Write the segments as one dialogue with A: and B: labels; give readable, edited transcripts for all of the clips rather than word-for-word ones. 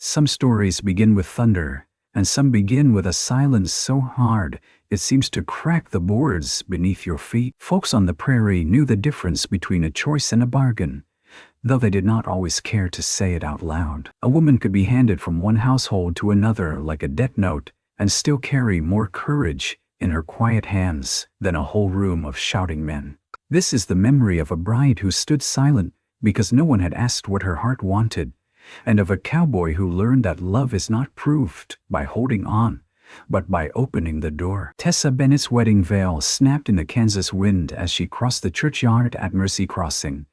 A: Some stories begin with thunder, and some begin with a silence so hard it seems to crack the boards beneath your feet. Folks on the prairie knew the difference between a choice and a bargain, though they did not always care to say it out loud. A woman could be handed from one household to another like a death note and still carry more courage in her quiet hands than a whole room of shouting men. This is the memory of a bride who stood silent because no one had asked what her heart wanted, and of a cowboy who learned that love is not proved by holding on, but by opening the door. Tessa Bennett's wedding veil snapped in the Kansas wind as she crossed the churchyard at Mercy Crossing,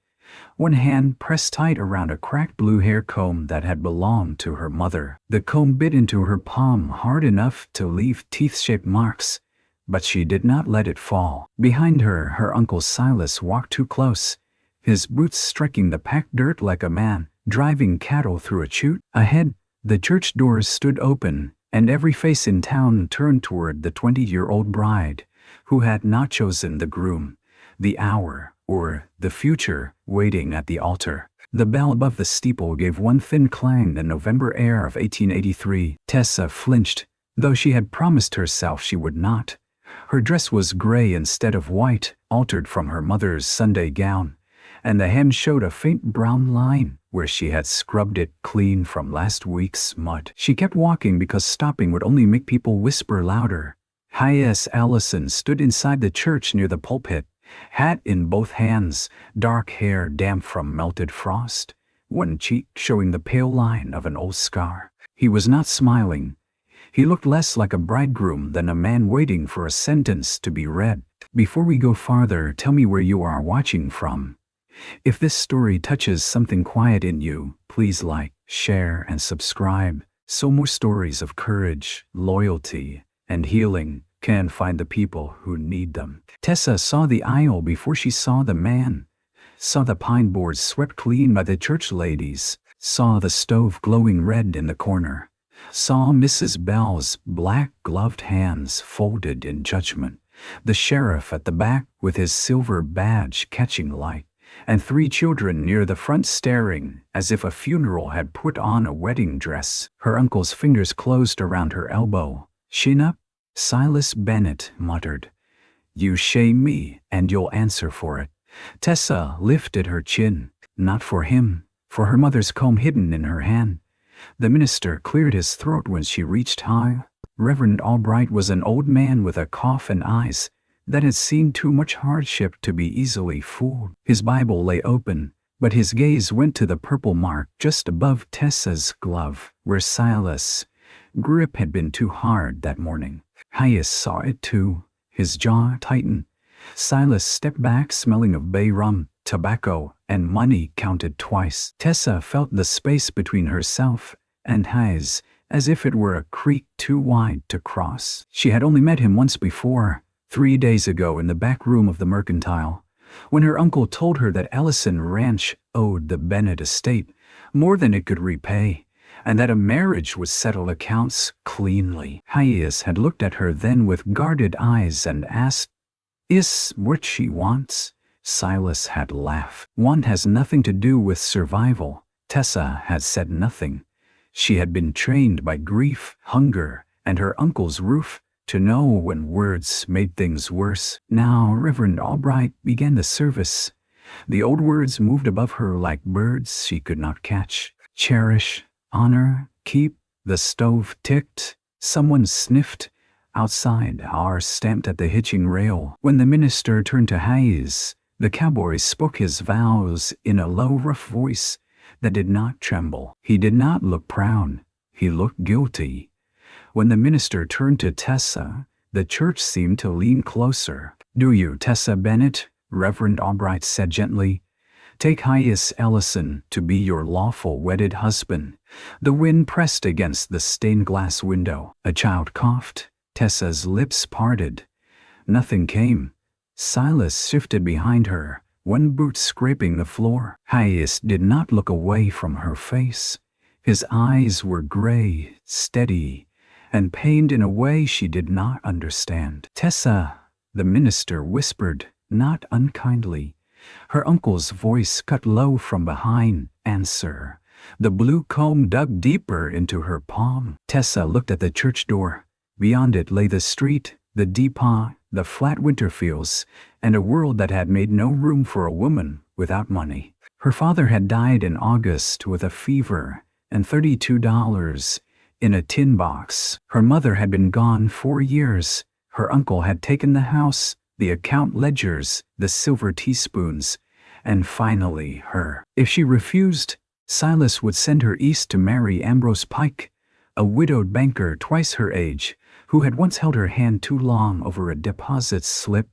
A: one hand pressed tight around a cracked blue hair comb that had belonged to her mother. The comb bit into her palm hard enough to leave teeth-shaped marks, but she did not let it fall. Behind her, her Uncle Silas walked too close, his boots striking the packed dirt like a man driving cattle through a chute. Ahead, the church doors stood open, and every face in town turned toward the 20-year-old bride, who had not chosen the groom, the hour, or the future waiting at the altar. The bell above the steeple gave one thin clang, the November air of 1883. Tessa flinched, though she had promised herself she would not. Her dress was gray instead of white, altered from her mother's Sunday gown, and the hem showed a faint brown line where she had scrubbed it clean from last week's mud. She kept walking because stopping would only make people whisper louder. Hayes Allison stood inside the church near the pulpit, hat in both hands, dark hair damp from melted frost, one cheek showing the pale line of an old scar. He was not smiling. He looked less like a bridegroom than a man waiting for a sentence to be read. Before we go farther, tell me where you are watching from. If this story touches something quiet in you, please like, share, and subscribe, so more stories of courage, loyalty, and healing can find the people who need them. Tessa saw the aisle before she saw the man, saw the pine boards swept clean by the church ladies, saw the stove glowing red in the corner, saw Mrs. Bell's black-gloved hands folded in judgment, the sheriff at the back with his silver badge catching light, and 3 children near the front staring as if a funeral had put on a wedding dress. Her uncle's fingers closed around her elbow. "Chin up," Silas Bennett muttered. "You shame me, and you'll answer for it." Tessa lifted her chin. Not for him, for her mother's comb hidden in her hand. The minister cleared his throat when she reached high. Reverend Albright was an old man with a cough and eyes that had seen too much hardship to be easily fooled. His Bible lay open, but his gaze went to the purple mark just above Tessa's glove, where Silas' grip had been too hard that morning. Hayes saw it too. His jaw tightened. Silas stepped back, smelling of bay rum, tobacco, and money counted twice. Tessa felt the space between herself and Hayes as if it were a creek too wide to cross. She had only met him once before, 3 days ago in the back room of the Mercantile, when her uncle told her that Ellison Ranch owed the Bennett estate more than it could repay, and that a marriage would settle accounts cleanly. Hayes had looked at her then with guarded eyes and asked, "Is what she wants?" Silas had laughed. "Want has nothing to do with survival." Tessa had said nothing. She had been trained by grief, hunger, and her uncle's roof to know when words made things worse. Now Reverend Albright began the service. The old words moved above her like birds she could not catch. Cherish, honor, keep. The stove ticked. Someone sniffed. Outside, R stamped at the hitching rail. When the minister turned to Hayes, the cowboy spoke his vows in a low, rough voice that did not tremble. He did not look proud. He looked guilty. When the minister turned to Tessa, the church seemed to lean closer. "Do you, Tessa Bennett?" Reverend Albright said gently. "Take Hayes Ellison to be your lawful wedded husband." The wind pressed against the stained glass window. A child coughed. Tessa's lips parted. Nothing came. Silas shifted behind her, one boot scraping the floor. Hayes did not look away from her face. His eyes were gray, steady, and pained in a way she did not understand. "Tessa," the minister whispered, not unkindly. Her uncle's voice cut low from behind. "Answer. The blue comb dug deeper into her palm. Tessa looked at the church door. Beyond it lay the street, the depot, the flat winter fields, and a world that had made no room for a woman without money. Her father had died in August with a fever and $32 in a tin box. Her mother had been gone 4 years. Her uncle had taken the house, the account ledgers, the silver teaspoons, and finally her. If she refused, Silas would send her east to marry Ambrose Pike, a widowed banker twice her age, who had once held her hand too long over a deposit slip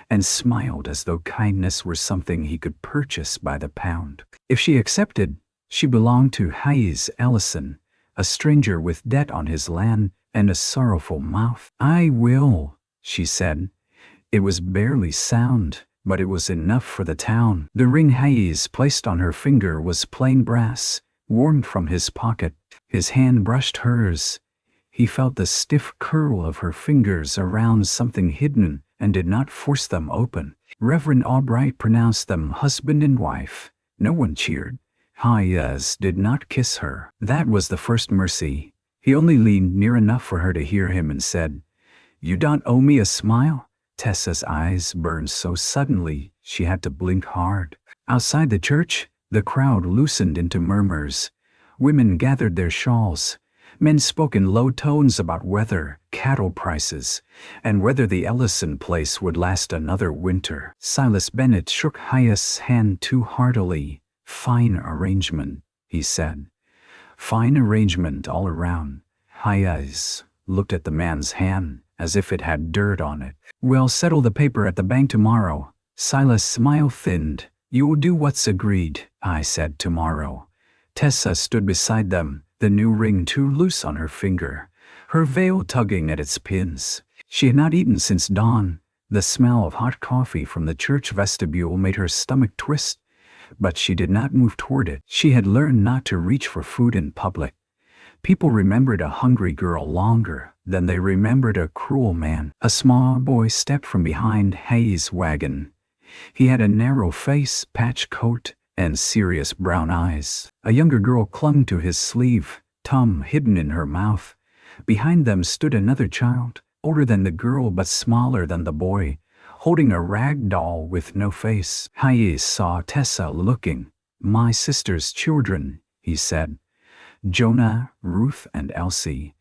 A: and smiled as though kindness were something he could purchase by the pound. If she accepted, she belonged to Hayes Ellison, a stranger with debt on his land and a sorrowful mouth. "I will," she said. It was barely sound, but it was enough for the town. The ring Hayes placed on her finger was plain brass, worn from his pocket. His hand brushed hers. He felt the stiff curl of her fingers around something hidden and did not force them open. Reverend Albright pronounced them husband and wife. No one cheered. Hayes did not kiss her. That was the first mercy. He only leaned near enough for her to hear him and said, "You don't owe me a smile?" Tessa's eyes burned so suddenly she had to blink hard. Outside the church, the crowd loosened into murmurs. Women gathered their shawls. Men spoke in low tones about weather, cattle prices, and whether the Ellison place would last another winter. Silas Bennett shook Hayes' hand too heartily. "Fine arrangement," he said. "Fine arrangement all around." Hayes looked at the man's hand as if it had dirt on it. "We'll settle the paper at the bank tomorrow." Silas' smile thinned. "You will do what's agreed," I said. "Tomorrow." Tessa stood beside them, the new ring too loose on her finger, her veil tugging at its pins. She had not eaten since dawn. The smell of hot coffee from the church vestibule made her stomach twist, but she did not move toward it. She had learned not to reach for food in public. People remembered a hungry girl longer than they remembered a cruel man. A small boy stepped from behind Hayes' wagon. He had a narrow face, patched coat, and serious brown eyes. A younger girl clung to his sleeve, tongue hidden in her mouth. Behind them stood another child, older than the girl but smaller than the boy, holding a rag doll with no face. Hayes saw Tessa looking. "My sister's children," he said. "Jonah, Ruth, and Elsie.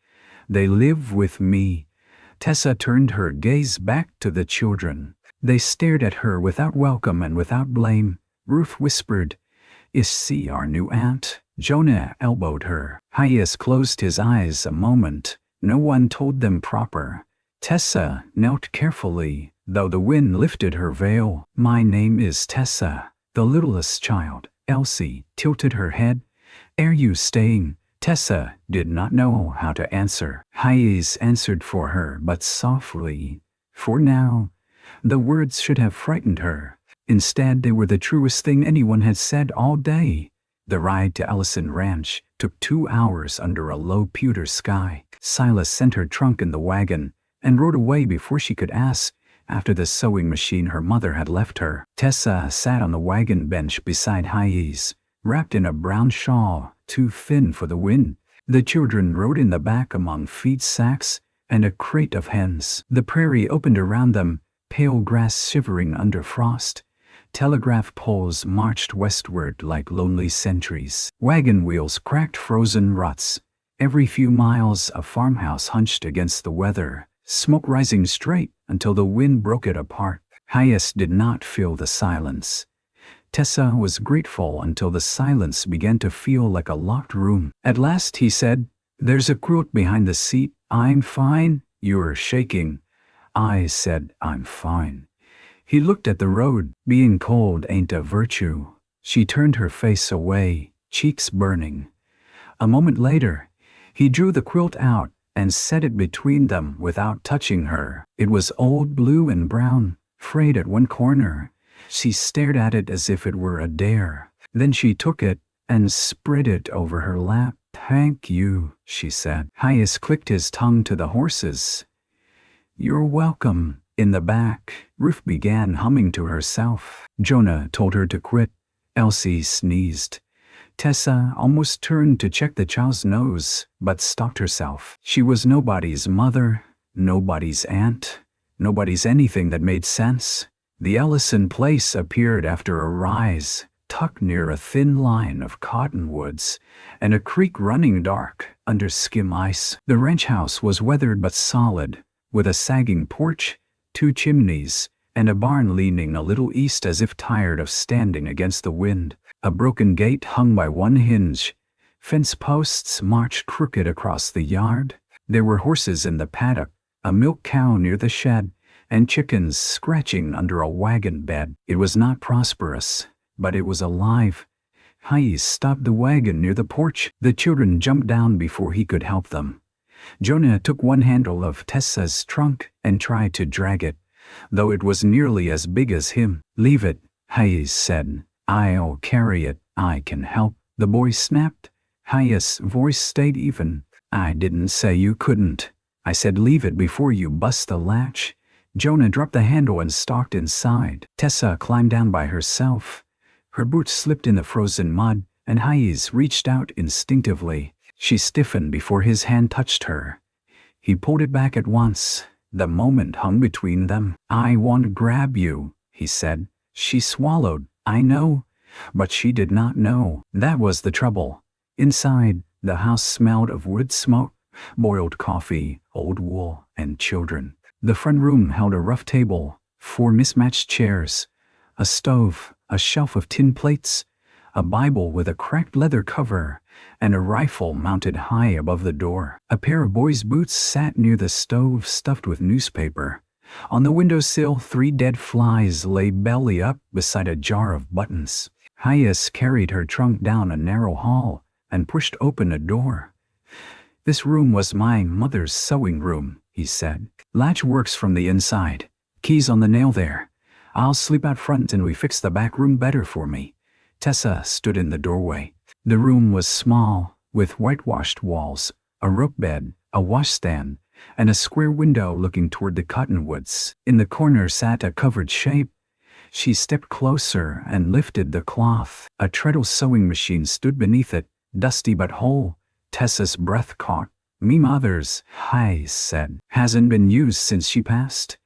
A: They live with me." Tessa turned her gaze back to the children. They stared at her without welcome and without blame. Ruth whispered, "Is she our new aunt?" Jonah elbowed her. Hayes closed his eyes a moment. No one told them proper. Tessa knelt carefully, though the wind lifted her veil. "My name is Tessa." The littlest child, Elsie, tilted her head. "Are you staying?" Tessa did not know how to answer. Hayes answered for her, but softly. "For now." The words should have frightened her. Instead, they were the truest thing anyone had said all day. The ride to Ellison Ranch took 2 hours under a low pewter sky. Silas sent her trunk in the wagon and rode away before she could ask, after the sewing machine her mother had left her. Tessa sat on the wagon bench beside Hayes, wrapped in a brown shawl, too thin for the wind. The children rode in the back among feed sacks and a crate of hens. The prairie opened around them, pale grass shivering under frost. Telegraph poles marched westward like lonely sentries. Wagon wheels cracked frozen ruts. Every few miles a farmhouse hunched against the weather, smoke rising straight until the wind broke it apart. Hayes did not feel the silence. Tessa was grateful until the silence began to feel like a locked room. At last he said, "There's a quilt behind the seat." "I'm fine." "You're shaking." I said, "I'm fine." He looked at the road. "Being cold ain't a virtue." She turned her face away, cheeks burning. A moment later, he drew the quilt out and set it between them without touching her. It was old blue and brown, frayed at one corner. She stared at it as if it were a dare. Then she took it and spread it over her lap. "Thank you," she said. Hayes clicked his tongue to the horses. "You're welcome." In the back, Ruth began humming to herself. Jonah told her to quit. Elsie sneezed. Tessa almost turned to check the child's nose, but stopped herself. She was nobody's mother, nobody's aunt, nobody's anything that made sense. The Ellison place appeared after a rise, tucked near a thin line of cottonwoods and a creek running dark under skim ice. The ranch house was weathered but solid, with a sagging porch, 2 chimneys, and a barn leaning a little east as if tired of standing against the wind. A broken gate hung by one hinge. Fence posts marched crooked across the yard. There were horses in the paddock, a milk cow near the shed, and chickens scratching under a wagon bed. It was not prosperous, but it was alive. Hayes stopped the wagon near the porch. The children jumped down before he could help them. Jonah took one handle of Tessa's trunk and tried to drag it, though it was nearly as big as him. "Leave it," Hayes said. "I'll carry it. I can help." The boy snapped. Hayes' voice stayed even. "I didn't say you couldn't. I said leave it before you bust the latch." Jonah dropped the handle and stalked inside. Tessa climbed down by herself. Her boots slipped in the frozen mud, and Hayes reached out instinctively. She stiffened before his hand touched her. He pulled it back at once. The moment hung between them. "I won't grab you," he said. She swallowed. "I know." But she did not know. That was the trouble. Inside, the house smelled of wood smoke, boiled coffee, old wool, and children. The front room held a rough table, 4 mismatched chairs, a stove, a shelf of tin plates, a Bible with a cracked leather cover, and a rifle mounted high above the door. A pair of boys' boots sat near the stove stuffed with newspaper. On the windowsill, 3 dead flies lay belly up beside a jar of buttons. Hayes carried her trunk down a narrow hall and pushed open a door. "This room was my mother's sewing room," he said. "Latch works from the inside. Keys on the nail there. I'll sleep out front and we fix the back room better for me." Tessa stood in the doorway. The room was small, with whitewashed walls, a rope bed, a washstand, and a square window looking toward the cottonwoods. In the corner sat a covered shape. She stepped closer and lifted the cloth. A treadle sewing machine stood beneath it, dusty but whole. Tessa's breath caught. "Me mother's," Hayes said. "Hasn't been used since she passed."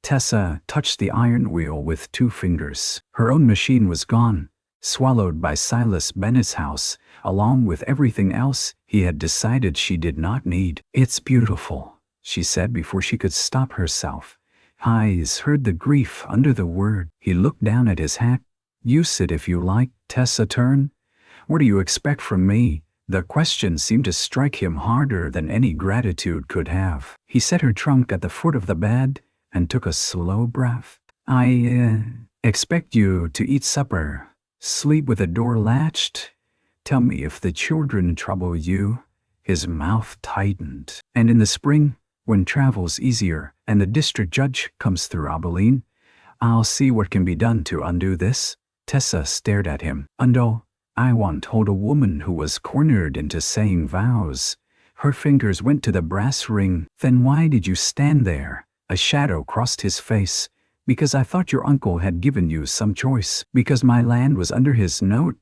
A: Tessa touched the iron wheel with 2 fingers. Her own machine was gone, swallowed by Silas Bennett's house, along with everything else he had decided she did not need. "It's beautiful," she said before she could stop herself. Hayes heard the grief under the word. He looked down at his hat. "Use it if you like." Tessa turned. "What do you expect from me?" The question seemed to strike him harder than any gratitude could have. He set her trunk at the foot of the bed and took a slow breath. "I expect you to eat supper, sleep with the door latched. Tell me if the children trouble you." His mouth tightened. "And in the spring, when travel's easier and the district judge comes through Abilene, I'll see what can be done to undo this." Tessa stared at him. "Undo? I once told a woman who was cornered into saying vows." Her fingers went to the brass ring. "Then why did you stand there?" A shadow crossed his face. "Because I thought your uncle had given you some choice. Because my land was under his note.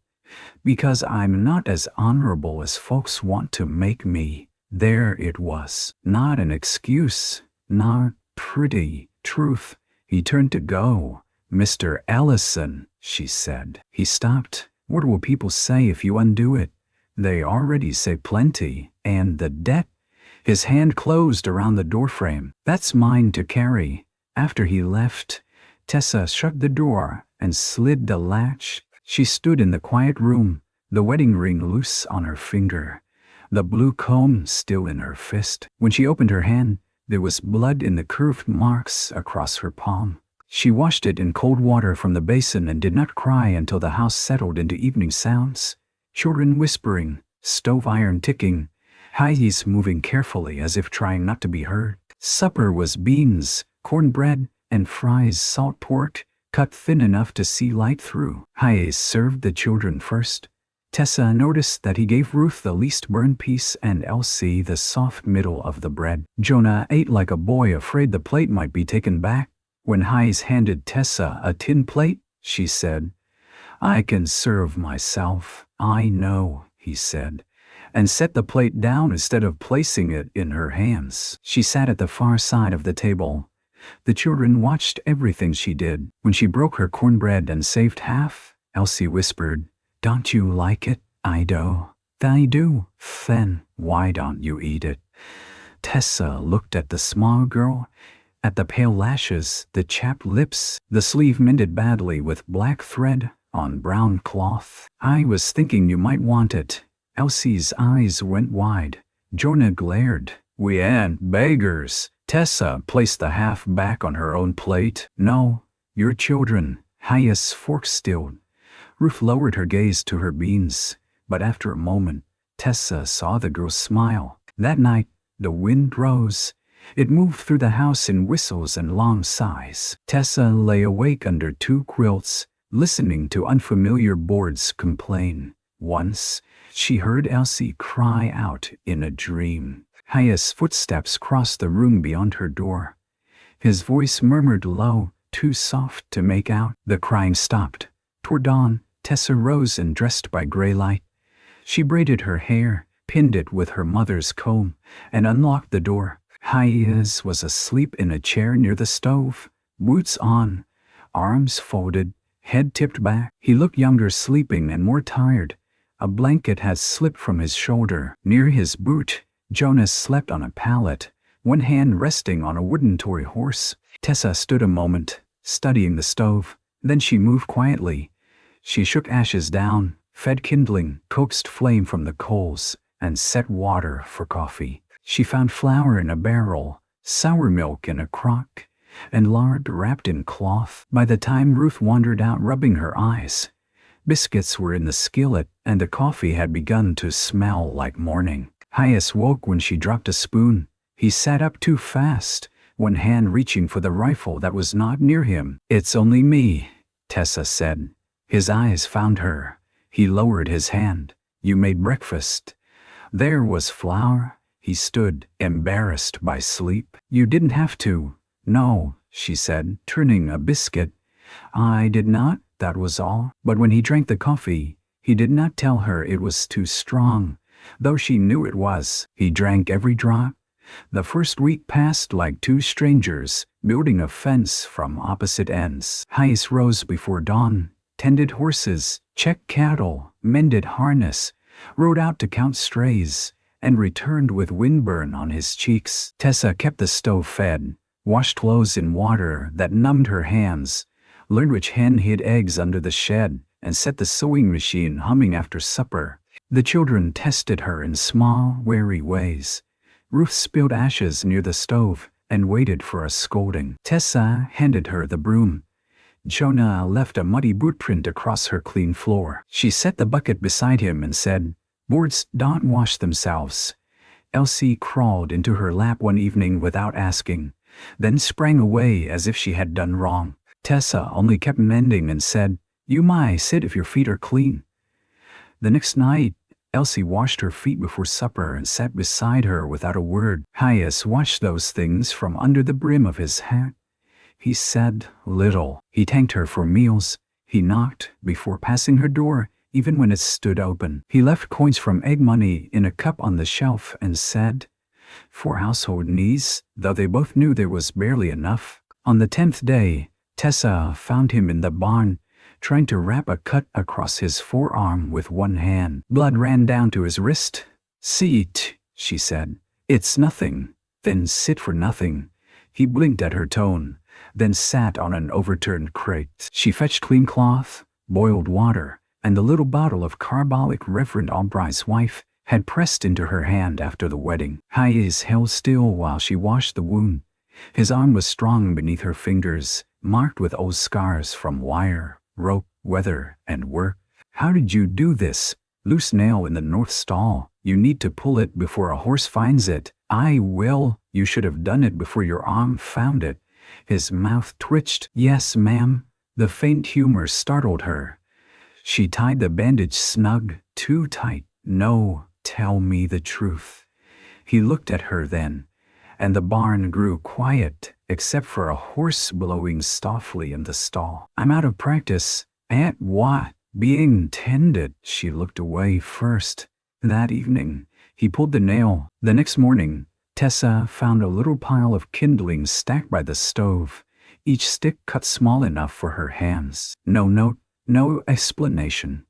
A: Because I'm not as honorable as folks want to make me." There it was. Not an excuse. Not pretty. Truth. He turned to go. "Mr. Ellison," she said. He stopped. "What will people say if you undo it?" "They already say plenty. And the debt." His hand closed around the doorframe. "That's mine to carry." After he left, Tessa shut the door and slid the latch. She stood in the quiet room, the wedding ring loose on her finger, the blue comb still in her fist. When she opened her hand, there was blood in the curved marks across her palm. She washed it in cold water from the basin and did not cry until the house settled into evening sounds. Children whispering, stove iron ticking, Hayes moving carefully as if trying not to be heard. Supper was beans, cornbread, and fries, salt pork, cut thin enough to see light through. Hayes served the children first. Tessa noticed that he gave Ruth the least burned piece and Elsie the soft middle of the bread. Jonah ate like a boy afraid the plate might be taken back. When Hayes handed Tessa a tin plate, she said, "I can serve myself." I know, he said, and set the plate down instead of placing it in her hands. She sat at the far side of the table. The children watched everything she did. When she broke her cornbread and saved half, Elsie whispered, "Don't you like it? I do." "I do." "Then why don't you eat it?" Tessa looked at the small girl, at the pale lashes, the chapped lips, the sleeve mended badly with black thread on brown cloth. "I was thinking you might want it." Elsie's eyes went wide. Jonah glared. "We ain't beggars." Tessa placed the half back on her own plate. "No, you're children." Highest fork stilled. Ruth lowered her gaze to her beans, but after a moment, Tessa saw the girl smile. That night, the wind rose. It moved through the house in whistles and long sighs. Tessa lay awake under two quilts, listening to unfamiliar boards complain. Once, she heard Elsie cry out in a dream. Highest footsteps crossed the room beyond her door. His voice murmured low, too soft to make out. The crying stopped. Toward dawn, Tessa rose and dressed by gray light. She braided her hair, pinned it with her mother's comb, and unlocked the door. Hayes was asleep in a chair near the stove, boots on, arms folded, head tipped back. He looked younger sleeping and more tired. A blanket had slipped from his shoulder. Near his boot, Jonas slept on a pallet, one hand resting on a wooden toy horse. Tessa stood a moment, studying the stove. Then she moved quietly. She shook ashes down, fed kindling, coaxed flame from the coals, and set water for coffee. She found flour in a barrel, sour milk in a crock, and lard wrapped in cloth. By the time Ruth wandered out rubbing her eyes, biscuits were in the skillet, and the coffee had begun to smell like morning. Hayes woke when she dropped a spoon. He sat up too fast, one hand reaching for the rifle that was not near him. "It's only me," Tessa said. His eyes found her. He lowered his hand. "You made breakfast." There was flour. He stood, embarrassed by sleep. "You didn't have to." "No," she said, turning a biscuit. "I did not, that was all." But when he drank the coffee, he did not tell her it was too strong, though she knew it was. He drank every drop. The first week passed like two strangers, building a fence from opposite ends. Hayes rose before dawn, tended horses, checked cattle, mended harness, rode out to count strays, and returned with windburn on his cheeks. Tessa kept the stove fed, washed clothes in water that numbed her hands, learned which hen hid eggs under the shed, and set the sewing machine humming after supper. The children tested her in small, wary ways. Ruth spilled ashes near the stove and waited for a scolding. Tessa handed her the broom. Jonah left a muddy bootprint across her clean floor. She set the bucket beside him and said, "Boards don't wash themselves." Elsie crawled into her lap one evening without asking, then sprang away as if she had done wrong. Tessa only kept mending and said, "You might sit if your feet are clean." The next night, Elsie washed her feet before supper and sat beside her without a word. Hayes watched those things from under the brim of his hat. He said little. He thanked her for meals. He knocked before passing her door, even when it stood open. He left coins from egg money in a cup on the shelf and said, "For household needs," though they both knew there was barely enough. On the 10th day, Tessa found him in the barn, trying to wrap a cut across his forearm with one hand. Blood ran down to his wrist. "Sit," she said. "It's nothing." "Then sit for nothing." He blinked at her tone, then sat on an overturned crate. She fetched clean cloth, boiled water, and the little bottle of carbolic Reverend Albright's wife had pressed into her hand after the wedding. Hayes held still while she washed the wound. His arm was strong beneath her fingers, marked with old scars from wire, rope, weather, and work. "How did you do this?" "Loose nail in the north stall. You need to pull it before a horse finds it." "I will." "You should have done it before your arm found it." His mouth twitched. "Yes, ma'am." The faint humor startled her. She tied the bandage snug, too tight. "No, tell me the truth." He looked at her then, and the barn grew quiet, except for a horse blowing softly in the stall. "I'm out of practice." "At what?" being tended. She looked away first. That evening, he pulled the nail. The next morning, Tessa found a little pile of kindling stacked by the stove, each stick cut small enough for her hands. No note, no explanation.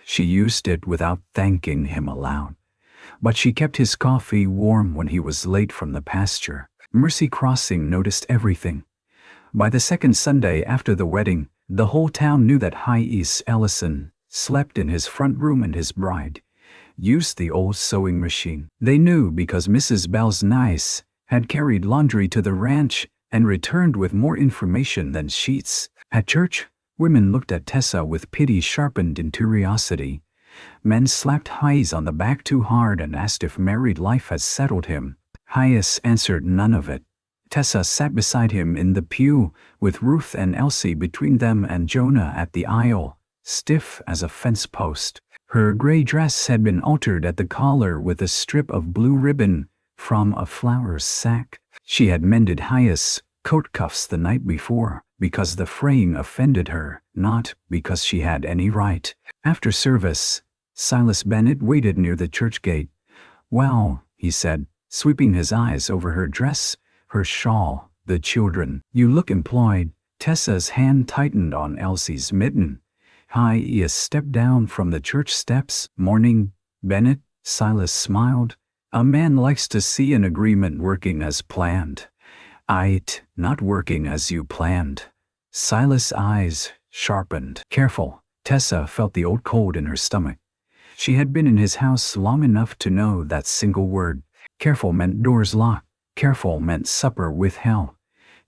A: She used it without thanking him aloud. But she kept his coffee warm when he was late from the pasture. Mercy Crossing noticed everything. By the second Sunday after the wedding, the whole town knew that Hayes Ellison slept in his front room and his bride used the old sewing machine. They knew because Mrs. Bell's niece had carried laundry to the ranch and returned with more information than sheets. At church, women looked at Tessa with pity sharpened in curiosity. Men slapped Hayes on the back too hard and asked if married life had settled him. Hayes answered none of it. Tessa sat beside him in the pew, with Ruth and Elsie between them and Jonah at the aisle, stiff as a fence post. Her gray dress had been altered at the collar with a strip of blue ribbon from a flour sack. She had mended Hayes' coat cuffs the night before, because the fraying offended her, not because she had any right. After service, Silas Bennett waited near the church gate. "Well," he said, sweeping his eyes over her dress, her shawl, the children. "You look employed." Tessa's hand tightened on Elsie's mitten. Hayes stepped down from the church steps. "Morning, Bennett." Silas smiled. "A man likes to see an agreement working as planned." Not working as you planned." Silas' eyes sharpened. "Careful." Tessa felt the old cold in her stomach. She had been in his house long enough to know that single word. Careful meant doors locked. Careful meant supper withheld.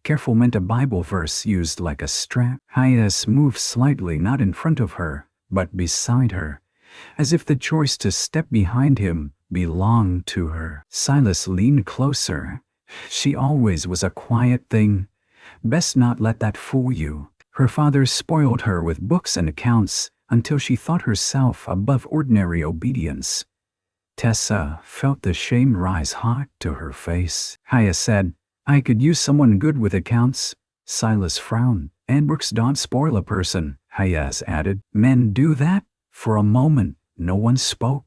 A: Careful meant a Bible verse used like a strap. Hayes moved slightly, not in front of her, but beside her, as if the choice to step behind him belonged to her. Silas leaned closer. She always was a quiet thing. Best not let that fool you. Her father spoiled her with books and accounts until she thought herself above ordinary obedience. Tessa felt the shame rise hot to her face. Hayes said, "I could use someone good with accounts." Silas frowned. "And books don't spoil a person," Hayes added. "Men do that?" For a moment, no one spoke.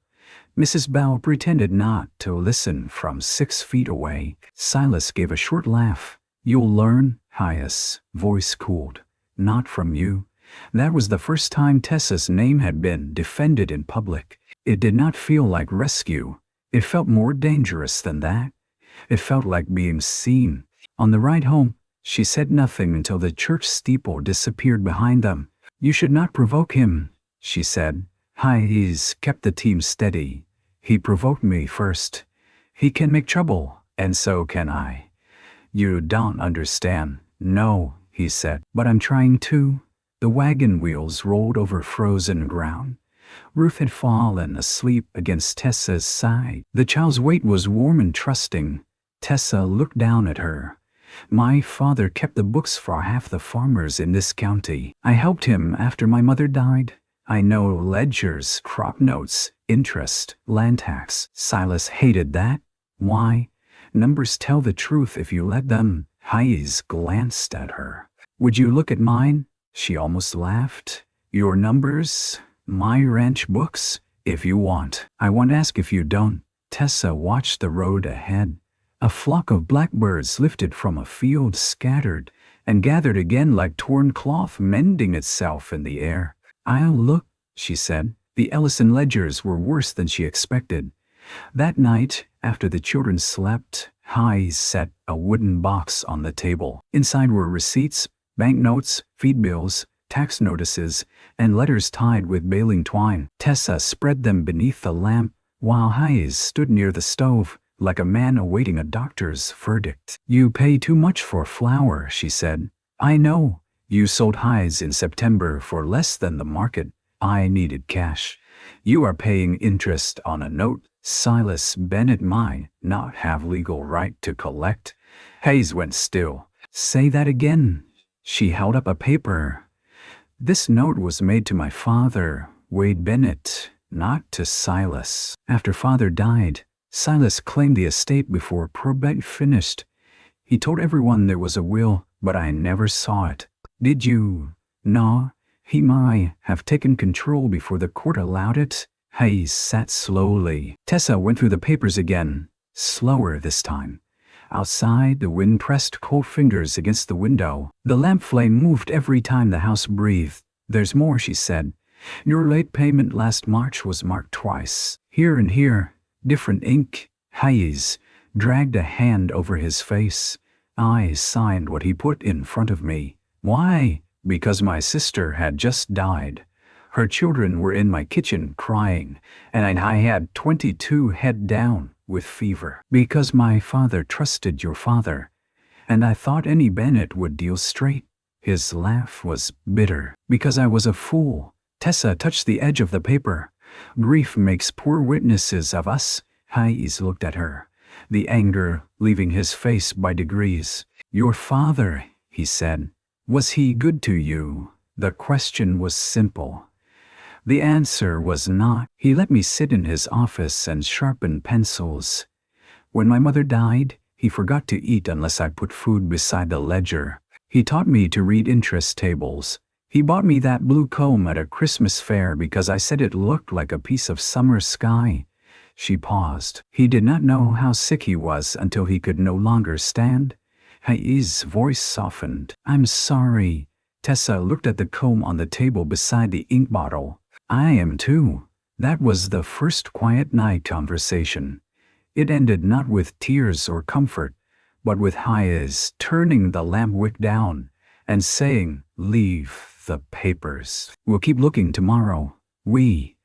A: Mrs. Bell pretended not to listen from 6 feet away. Silas gave a short laugh. "You'll learn," Hayes' voice cooled. "Not from you." That was the first time Tessa's name had been defended in public. It did not feel like rescue. It felt more dangerous than that. It felt like being seen. On the ride home, she said nothing until the church steeple disappeared behind them. "You should not provoke him," she said. Hayes kept the team steady. "He provoked me first. He can make trouble, and so can I." "You don't understand." "No," he said, "but I'm trying to." The wagon wheels rolled over frozen ground. Ruth had fallen asleep against Tessa's side. The child's weight was warm and trusting. Tessa looked down at her. "My father kept the books for half the farmers in this county. I helped him after my mother died. I know ledgers, crop notes, interest, land tax." Silas hated that. "Why? Numbers tell the truth if you let them." Hayes glanced at her. "Would you look at mine?" She almost laughed. "Your numbers? My ranch books? If you want. I won't ask if you don't." Tessa watched the road ahead. A flock of blackbirds lifted from a field, scattered, and gathered again like torn cloth mending itself in the air. "I'll look," she said. The Ellison ledgers were worse than she expected. That night, after the children slept, Hayes set a wooden box on the table. Inside were receipts, banknotes, feed bills, tax notices, and letters tied with baling twine. Tessa spread them beneath the lamp, while Hayes stood near the stove, like a man awaiting a doctor's verdict. "You pay too much for flour," she said. "I know. You sold Hayes in September for less than the market. I needed cash. You are paying interest on a note Silas Bennett might not have legal right to collect." Hayes went still. "Say that again." She held up a paper. "This note was made to my father, Wade Bennett, not to Silas. After father died, Silas claimed the estate before probate finished. He told everyone there was a will, but I never saw it." "Did you?" "No." He might have taken control before the court allowed it. Hayes sat slowly. Tessa went through the papers again, slower this time. Outside, the wind pressed cold fingers against the window. The lamp flame moved every time the house breathed. "There's more," she said. "Your late payment last March was marked twice. Here and here, different ink." Hayes dragged a hand over his face. "I signed what he put in front of me." "Why?" "Because my sister had just died. Her children were in my kitchen crying, and I had 22 head down with fever. Because my father trusted your father, and I thought any Bennett would deal straight." His laugh was bitter. "Because I was a fool." Tessa touched the edge of the paper. "Grief makes poor witnesses of us." Hayes looked at her, the anger leaving his face by degrees. "Your father," he said, "was he good to you?" The question was simple. The answer was not. "He let me sit in his office and sharpen pencils. When my mother died, he forgot to eat unless I put food beside the ledger. He taught me to read interest tables. He bought me that blue comb at a Christmas fair because I said it looked like a piece of summer sky." She paused. "He did not know how sick he was until he could no longer stand." Hayes' voice softened. "I'm sorry." Tessa looked at the comb on the table beside the ink bottle. "I am too." That was the first quiet night conversation. It ended not with tears or comfort, but with Hayes turning the lamp wick down and saying, "Leave the papers. We'll keep looking tomorrow." "We."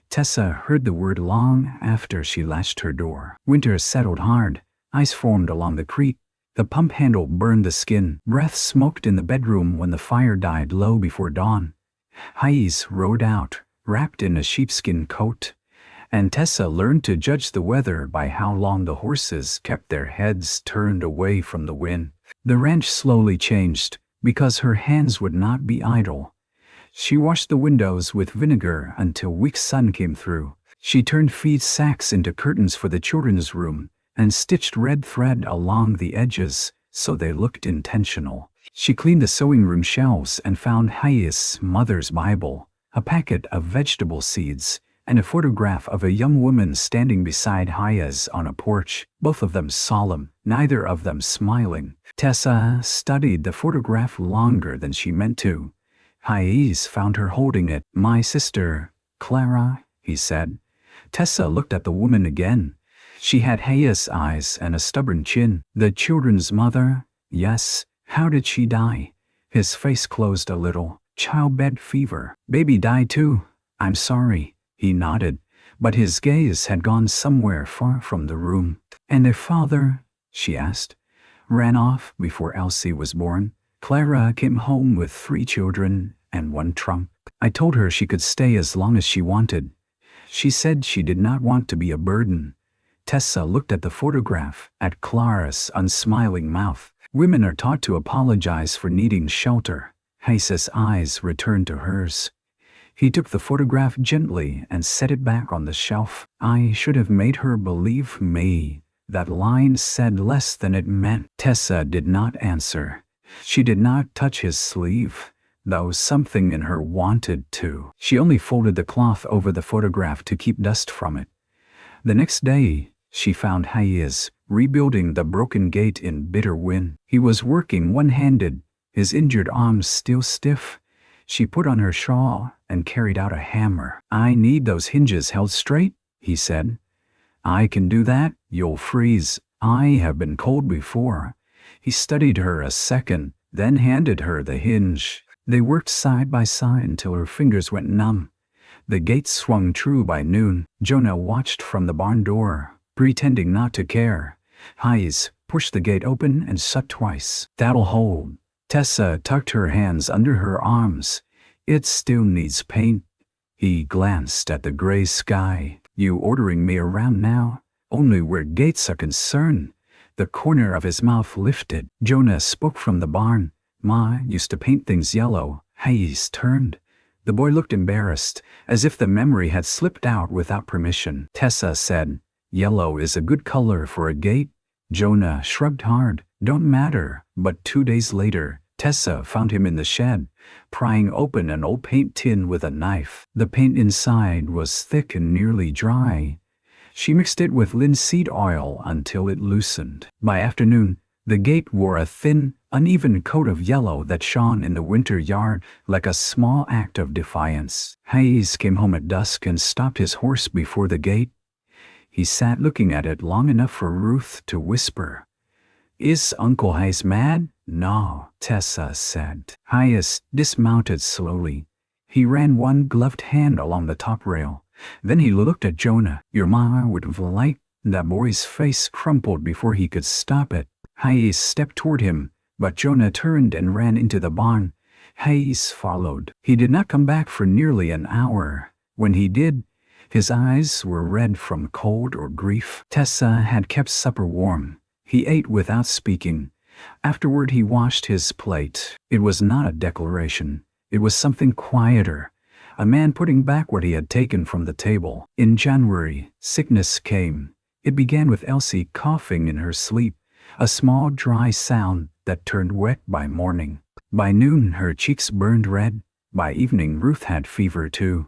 A: Tessa heard the word long after she latched her door. Winter settled hard. Ice formed along the creek. The pump handle burned the skin. Breath smoked in the bedroom when the fire died low before dawn. Hayes rode out, wrapped in a sheepskin coat, and Tessa learned to judge the weather by how long the horses kept their heads turned away from the wind. The ranch slowly changed, because her hands would not be idle. She washed the windows with vinegar until weak sun came through. She turned feed sacks into curtains for the children's room and stitched red thread along the edges so they looked intentional. She cleaned the sewing room shelves and found Hayes' mother's Bible, a packet of vegetable seeds, and a photograph of a young woman standing beside Hayes on a porch, both of them solemn, neither of them smiling. Tessa studied the photograph longer than she meant to. Hayes found her holding it. "My sister, Clara," he said. Tessa looked at the woman again. She had Hayes' eyes and a stubborn chin. "The children's mother?" "Yes." "How did she die?" His face closed a little. "Childbed fever." "Baby died too." "I'm sorry." He nodded, but his gaze had gone somewhere far from the room. "And their father?" she asked. "Ran off before Elsie was born. Clara came home with 3 children and 1 trunk. I told her she could stay as long as she wanted. She said she did not want to be a burden." Tessa looked at the photograph, at Clara's unsmiling mouth. "Women are taught to apologize for needing shelter." Hayes' eyes returned to hers. He took the photograph gently and set it back on the shelf. "I should have made her believe me." That line said less than it meant. Tessa did not answer. She did not touch his sleeve, though something in her wanted to. She only folded the cloth over the photograph to keep dust from it. The next day, she found Hayes rebuilding the broken gate in bitter wind. He was working one-handed, his injured arms still stiff. She put on her shawl and carried out a hammer. "I need those hinges held straight," he said. "I can do that. You'll freeze. I have been cold before." He studied her a second, then handed her the hinge. They worked side by side until her fingers went numb. The gate swung true by noon. Jonah watched from the barn door, pretending not to care. Hayes pushed the gate open and shut twice. "That'll hold." Tessa tucked her hands under her arms. "It still needs paint." He glanced at the gray sky. "You ordering me around now?" "Only where gates are concerned." The corner of his mouth lifted. Jonah spoke from the barn. "Ma used to paint things yellow." Hayes turned. The boy looked embarrassed, as if the memory had slipped out without permission. Tessa said, "Yellow is a good color for a gate." Jonah shrugged hard. "Don't matter." But 2 days later, Tessa found him in the shed, prying open an old paint tin with a knife. The paint inside was thick and nearly dry. She mixed it with linseed oil until it loosened. By afternoon, the gate wore a thin, uneven coat of yellow that shone in the winter yard like a small act of defiance. Hayes came home at dusk and stopped his horse before the gate. He sat looking at it long enough for Ruth to whisper, "Is Uncle Hayes mad?" "No," Tessa said. Hayes dismounted slowly. He ran one gloved hand along the top rail. Then he looked at Jonah. "Your ma would have liked..." That boy's face crumpled before he could stop it. Hayes stepped toward him, but Jonah turned and ran into the barn. Hayes followed. He did not come back for nearly an hour. When he did, his eyes were red from cold or grief. Tessa had kept supper warm. He ate without speaking. Afterward he washed his plate. It was not a declaration. It was something quieter. A man putting back what he had taken from the table. In January, sickness came. It began with Elsie coughing in her sleep, a small dry sound that turned wet by morning. By noon her cheeks burned red. By evening Ruth had fever too.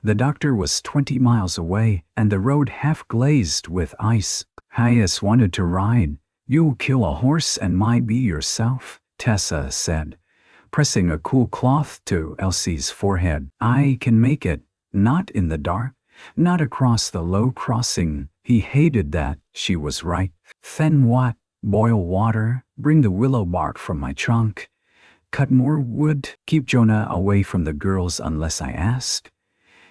A: The doctor was 20 miles away, and the road half glazed with ice. Hayes wanted to ride. "You'll kill a horse and might be yourself," Tessa said, pressing a cool cloth to Elsie's forehead. "I can make it. Not in the dark. Not across the low crossing." He hated that. She was right. "Then what? Boil water, bring the willow bark from my trunk, cut more wood, keep Jonah away from the girls unless I ask."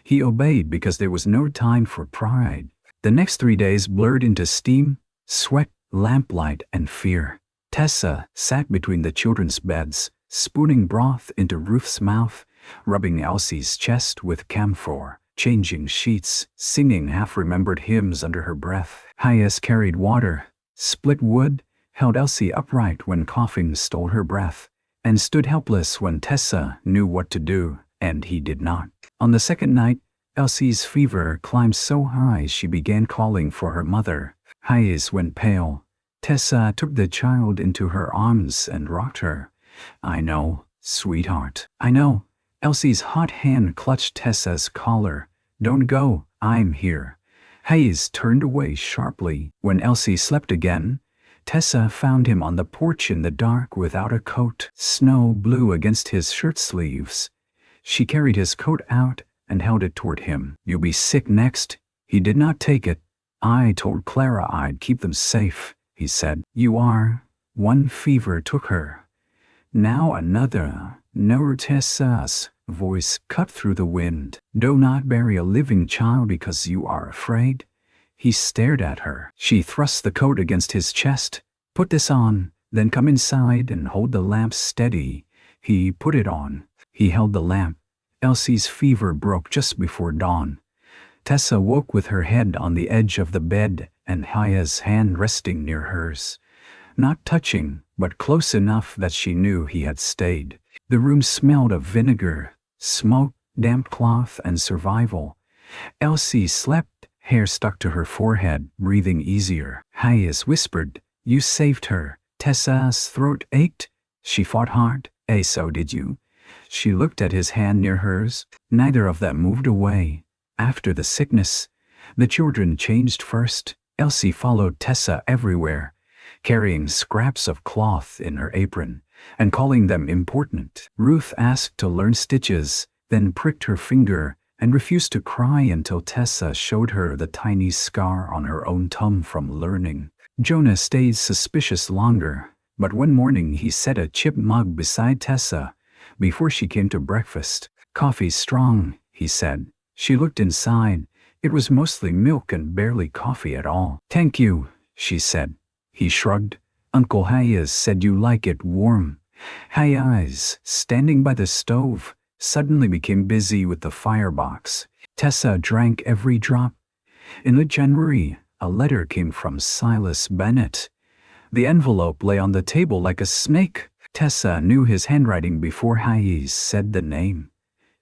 A: He obeyed because there was no time for pride. The next 3 days blurred into steam, sweat, lamplight, and fear. Tessa sat between the children's beds, spooning broth into Ruth's mouth, rubbing Elsie's chest with camphor, changing sheets, singing half-remembered hymns under her breath. Hayes carried water, split wood, held Elsie upright when coughing stole her breath, and stood helpless when Tessa knew what to do, and he did not. On the second night, Elsie's fever climbed so high she began calling for her mother. Hayes went pale. Tessa took the child into her arms and rocked her. "I know, sweetheart. I know." Elsie's hot hand clutched Tessa's collar. "Don't go. I'm here." Hayes turned away sharply. When Elsie slept again, Tessa found him on the porch in the dark without a coat. Snow blew against his shirt sleeves. She carried his coat out and held it toward him. "You'll be sick next." He did not take it. "I told Clara I'd keep them safe," he said. "You are." One fever took her. Now another. "No," Tessa's voice cut through the wind. "Do not bury a living child because you are afraid." He stared at her. She thrust the coat against his chest. "Put this on, then come inside and hold the lamp steady." He put it on. He held the lamp. Elsie's fever broke just before dawn. Tessa woke with her head on the edge of the bed and Hayes' hand resting near hers. Not touching, but close enough that she knew he had stayed. The room smelled of vinegar, smoke, damp cloth, and survival. Elsie slept, hair stuck to her forehead, breathing easier. Hayes whispered, "You saved her." Tessa's throat ached. She fought hard. "So did you." She looked at his hand near hers. Neither of them moved away. After the sickness, the children changed first. Elsie followed Tessa everywhere, carrying scraps of cloth in her apron and calling them important. Ruth asked to learn stitches, then pricked her finger and refused to cry until Tessa showed her the tiny scar on her own thumb from learning. Jonah stayed suspicious longer, but one morning he set a chip mug beside Tessa before she came to breakfast. "Coffee's strong," he said. She looked inside. It was mostly milk and barely coffee at all. "Thank you," she said. He shrugged. "Uncle Hayes said you like it warm." Hayes, standing by the stove, suddenly became busy with the firebox. Tessa drank every drop. In late January, a letter came from Silas Bennett. The envelope lay on the table like a snake. Tessa knew his handwriting before Hayes said the name.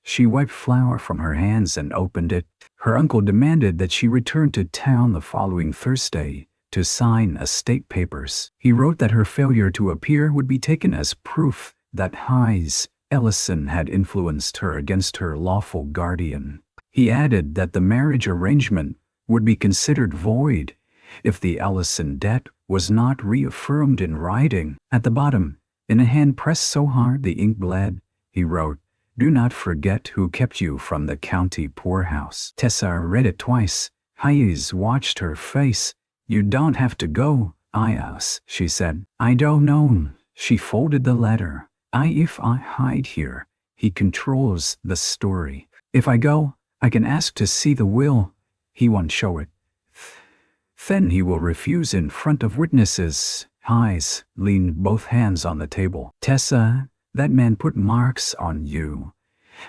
A: She wiped flour from her hands and opened it. Her uncle demanded that she return to town the following Thursday to sign estate papers. He wrote that her failure to appear would be taken as proof that Hayes Ellison had influenced her against her lawful guardian. He added that the marriage arrangement would be considered void if the Ellison debt was not reaffirmed in writing. At the bottom, in a hand pressed so hard the ink bled, he wrote, "Do not forget who kept you from the county poorhouse." Tessa read it twice. Hayes watched her face. "You don't have to go, Ayas," she said. "I don't know." She folded the letter. If I hide here, he controls the story. If I go, I can ask to see the will. He won't show it. Then he will refuse in front of witnesses. Hayes leaned both hands on the table. "Tessa, that man put marks on you,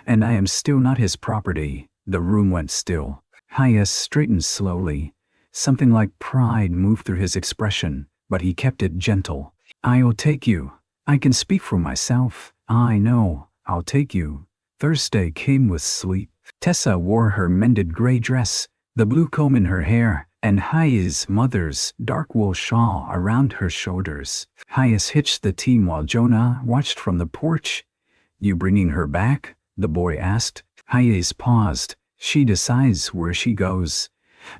A: and I am still not his property." The room went still. Hayes straightened slowly. Something like pride moved through his expression, but he kept it gentle. "I'll take you. I can speak for myself. I know. I'll take you." Thursday came with sleep. Tessa wore her mended gray dress, the blue comb in her hair, and Hayes' mother's dark wool shawl around her shoulders. Hayes hitched the team while Jonah watched from the porch. "You bringing her back?" the boy asked. Hayes paused. "She decides where she goes."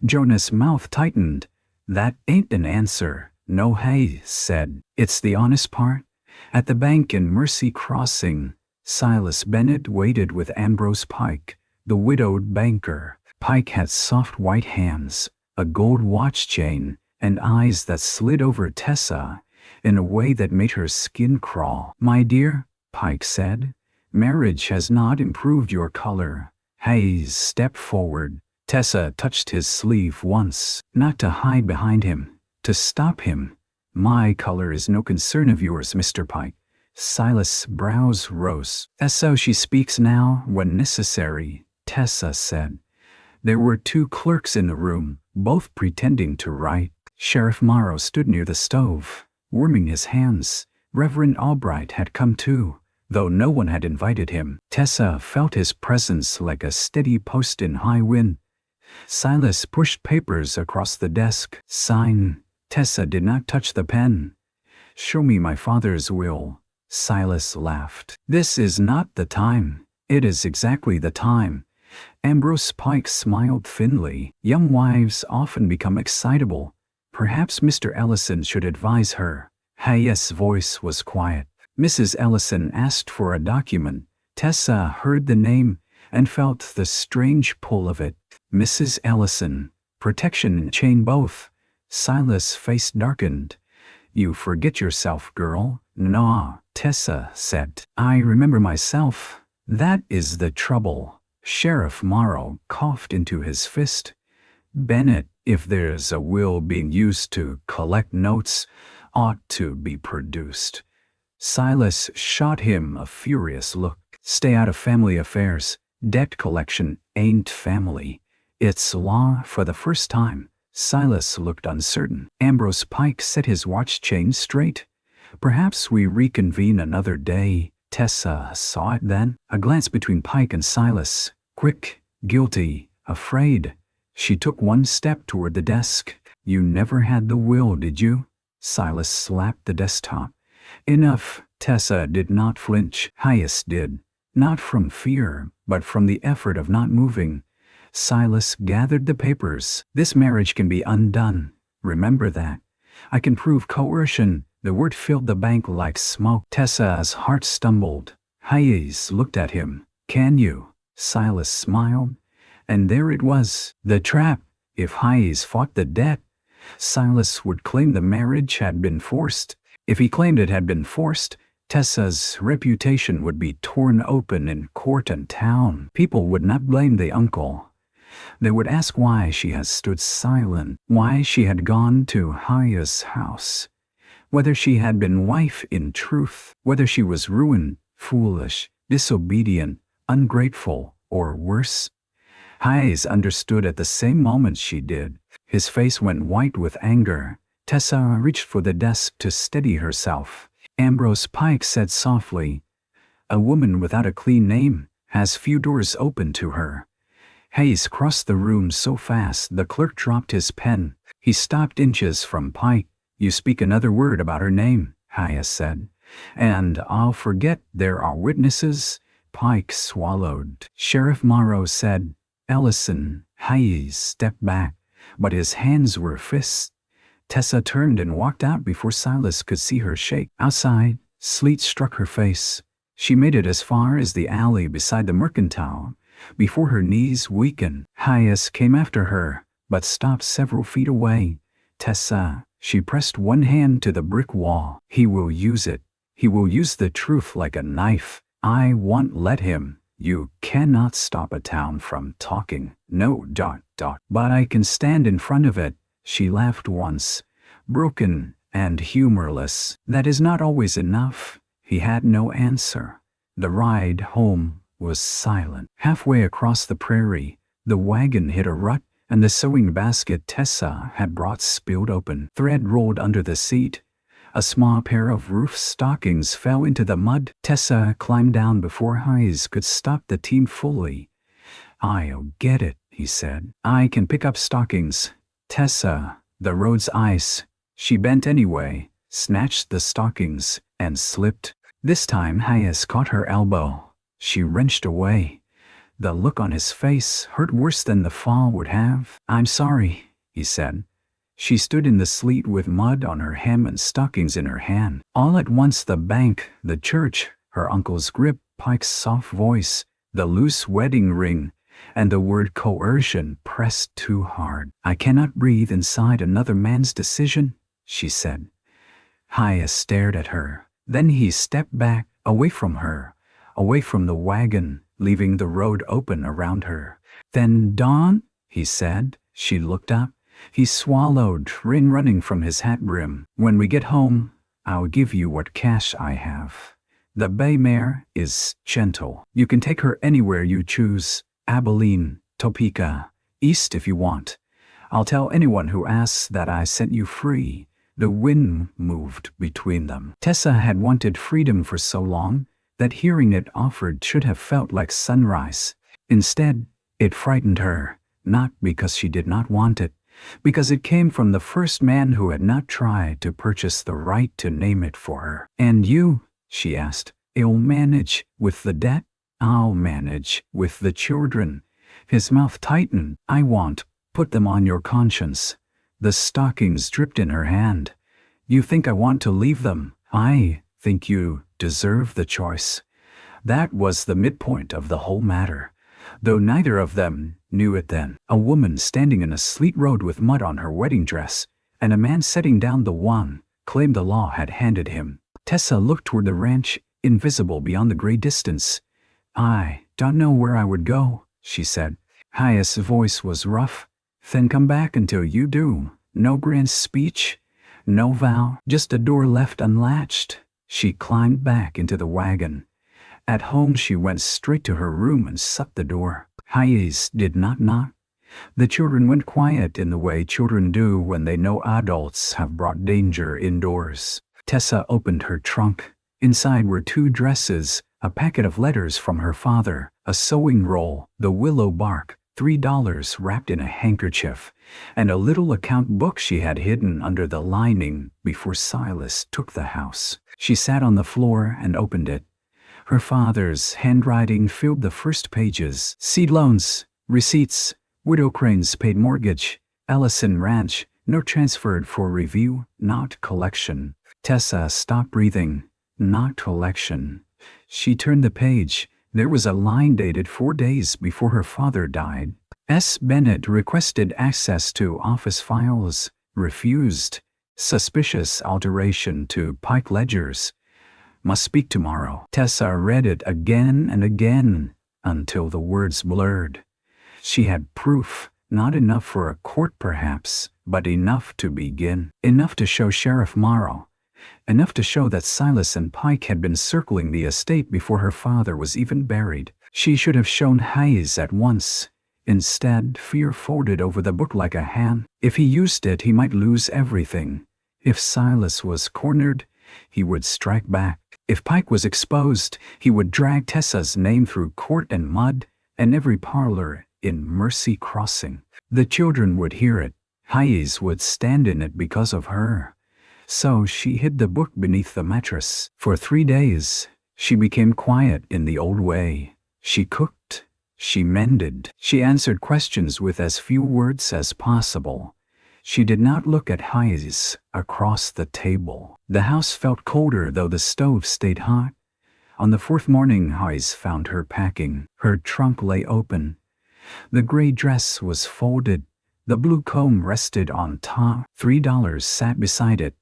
A: Jonah's mouth tightened. "That ain't an answer." "No," Hayes said. "It's the honest part." At the bank in Mercy Crossing, Silas Bennett waited with Ambrose Pike, the widowed banker. Pike had soft white hands, a gold watch chain, and eyes that slid over Tessa in a way that made her skin crawl. "My dear," Pike said, "marriage has not improved your color." Hayes stepped forward. Tessa touched his sleeve once, not to hide behind him, to stop him. "My color is no concern of yours, Mr. Pike." Silas' brows rose. "As so she speaks now when necessary," Tessa said. There were two clerks in the room, both pretending to write. Sheriff Morrow stood near the stove, warming his hands. Reverend Albright had come too, though no one had invited him. Tessa felt his presence like a steady post in high wind. Silas pushed papers across the desk. "Sign." Tessa did not touch the pen. "Show me my father's will." Silas laughed. "This is not the time." "It is exactly the time." Ambrose Pike smiled thinly. "Young wives often become excitable. Perhaps Mr. Ellison should advise her." Hayes' voice was quiet. "Mrs. Ellison asked for a document." Tessa heard the name and felt the strange pull of it. Mrs. Ellison. Protection and chain both. Silas' face darkened. "You forget yourself, girl." "No," Tessa said. "I remember myself." "That is the trouble." Sheriff Morrow coughed into his fist. "Bennett, if there's a will being used to collect notes, ought to be produced." Silas shot him a furious look. "Stay out of family affairs. Debt collection ain't family. It's law." For the first time, Silas looked uncertain. Ambrose Pike set his watch chain straight. "Perhaps we reconvene another day." Tessa saw it then. A glance between Pike and Silas. Quick, guilty, afraid. She took one step toward the desk. "You never had the will, did you?" Silas slapped the desktop. "Enough." Tessa did not flinch. Hayes did. Not from fear, but from the effort of not moving. Silas gathered the papers. "This marriage can be undone. Remember that. I can prove coercion." The word filled the bank like smoke. Tessa's heart stumbled. Hayes looked at him. "Can you?" Silas smiled. And there it was, the trap. If Hayes fought the debt, Silas would claim the marriage had been forced. If he claimed it had been forced, Tessa's reputation would be torn open in court and town. People would not blame the uncle. They would ask why she had stood silent, why she had gone to Hayes' house, whether she had been wife in truth, whether she was ruined, foolish, disobedient, ungrateful, or worse. Hayes understood at the same moment she did. His face went white with anger. Tessa reached for the desk to steady herself. Ambrose Pike said softly, "A woman without a clean name has few doors open to her." Hayes crossed the room so fast the clerk dropped his pen. He stopped inches from Pike. "You speak another word about her name," Hayes said. And I'll forget there are witnesses. Pike swallowed. Sheriff Morrow said, Ellison. Hayes stepped back, but his hands were fists. Tessa turned and walked out before Silas could see her shake. Outside, sleet struck her face. She made it as far as the alley beside the mercantile before her knees weakened. Hayes came after her, but stopped several feet away. Tessa, she pressed one hand to the brick wall. He will use it. He will use the truth like a knife. I won't let him. You cannot stop a town from talking. No. But I can stand in front of it. She laughed once, broken and humorless. That is not always enough. He had no answer. The ride home was silent. Halfway across the prairie, the wagon hit a rut, and the sewing basket Tessa had brought spilled open. Thread rolled under the seat. A small pair of roof stockings fell into the mud. Tessa climbed down before Hayes could stop the team fully. I'll get it, he said. I can pick up stockings. Tessa, the road's ice. She bent anyway, snatched the stockings, and slipped. This time Hayes caught her elbow. She wrenched away. The look on his face hurt worse than the fall would have. I'm sorry, he said. She stood in the sleet with mud on her hem and stockings in her hand. All at once the bank, the church, her uncle's grip, Pike's soft voice, the loose wedding ring, and the word coercion pressed too hard. I cannot breathe inside another man's decision, she said. Hayes stared at her. Then he stepped back, away from her, away from the wagon, leaving the road open around her. Then Dawn, he said. She looked up. He swallowed, rain running from his hat brim. When we get home, I'll give you what cash I have. The bay mare is gentle. You can take her anywhere you choose. Abilene, Topeka, east if you want. I'll tell anyone who asks that I sent you free. The wind moved between them. Tessa had wanted freedom for so long that hearing it offered should have felt like sunrise. Instead, it frightened her, not because she did not want it, because it came from the first man who had not tried to purchase the right to name it for her. And you, she asked, you'll manage with the debt? I'll manage with the children. His mouth tightened. I won't. Put them on your conscience. The stockings dripped in her hand. You think I want to leave them? I think you deserve the choice. That was the midpoint of the whole matter, though neither of them knew it then. A woman standing in a sleet road with mud on her wedding dress, and a man setting down the one claim the law had handed him. Tessa looked toward the ranch, invisible beyond the gray distance. I don't know where I would go, she said. Hayes' voice was rough. Then come back until you do. No grand speech, no vow, just a door left unlatched. She climbed back into the wagon. At home she went straight to her room and shut the door. Hayes did not knock. The children went quiet in the way children do when they know adults have brought danger indoors. Tessa opened her trunk. Inside were 2 dresses, a packet of letters from her father, a sewing roll, the willow bark, $3 wrapped in a handkerchief, and a little account book she had hidden under the lining before Silas took the house. She sat on the floor and opened it. Her father's handwriting filled the first pages. Seed loans, receipts, Widow Crane's paid mortgage, Ellison Ranch, no transferred for review, not collection. Tessa stopped breathing. Not collection. She turned the page. There was a line dated 4 days before her father died. S. Bennett requested access to office files. Refused. Suspicious alteration to Pike ledgers. Must speak tomorrow. Tessa read it again and again until the words blurred. She had proof, not enough for a court perhaps, but enough to begin. Enough to show Sheriff Morrow. Enough to show that Silas and Pike had been circling the estate before her father was even buried. She should have shown Hayes at once. Instead, fear folded over the book like a hand. If he used it, he might lose everything. If Silas was cornered, he would strike back. If Pike was exposed, he would drag Tessa's name through court and mud and every parlor in Mercy Crossing. The children would hear it. Hayes would stand in it because of her. So she hid the book beneath the mattress. For 3 days, she became quiet in the old way. She cooked. She mended. She answered questions with as few words as possible. She did not look at Hayes across the table. The house felt colder though the stove stayed hot. On the 4th morning, Hayes found her packing. Her trunk lay open. The gray dress was folded. The blue comb rested on top. $3 sat beside it.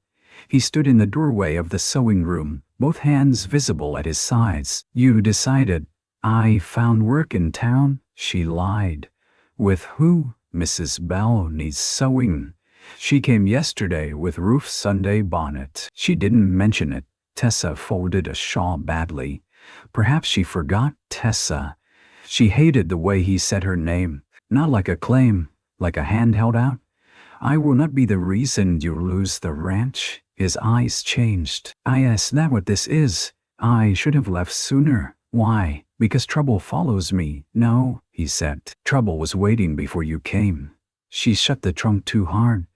A: He stood in the doorway of the sewing room, both hands visible at his sides. You decided. I found work in town, she lied. With who? Mrs. Bell needs sewing. She came yesterday with Ruth's Sunday bonnet. She didn't mention it. Tessa folded a shawl badly. Perhaps she forgot Tessa. She hated the way he said her name. Not like a claim, like a hand held out. I will not be the reason you lose the ranch. His eyes changed. Is that what this is? I should have left sooner. Why? Because trouble follows me. No, he said. Trouble was waiting before you came. She shut the trunk too hard.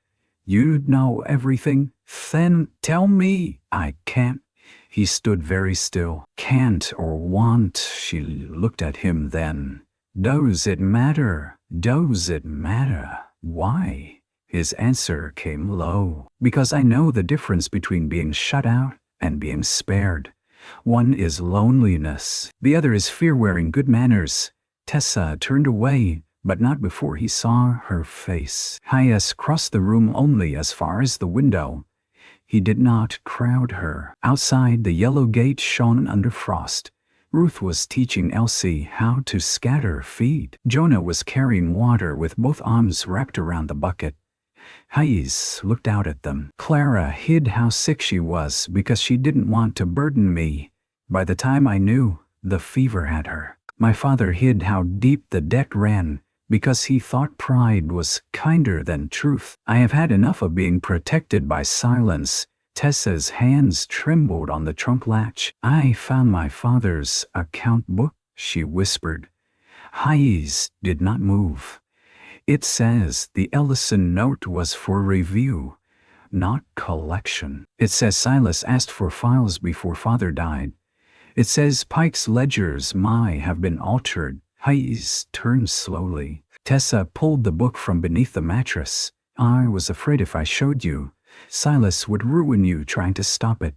A: You know everything? Then tell me. I can't. He stood very still. Can't or want. She looked at him then. Does it matter? Does it matter? Why? His answer came low. Because I know the difference between being shut out and being spared. One is loneliness. The other is fear wearing good manners. Tessa turned away, but not before he saw her face. Hayes crossed the room only as far as the window. He did not crowd her. Outside, the yellow gate shone under frost. Ruth was teaching Elsie how to scatter feed. Jonah was carrying water with both arms wrapped around the bucket. Hayes looked out at them. Clara hid how sick she was because she didn't want to burden me. By the time I knew, the fever had her. My father hid how deep the debt ran because he thought pride was kinder than truth. I have had enough of being protected by silence. Tessa's hands trembled on the trunk latch. I found my father's account book, she whispered. Hayes did not move. It says the Ellison note was for review, not collection. It says Silas asked for files before father died. It says Pike's ledgers might have been altered. Hayes turned slowly. Tessa pulled the book from beneath the mattress. I was afraid if I showed you, Silas would ruin you trying to stop it.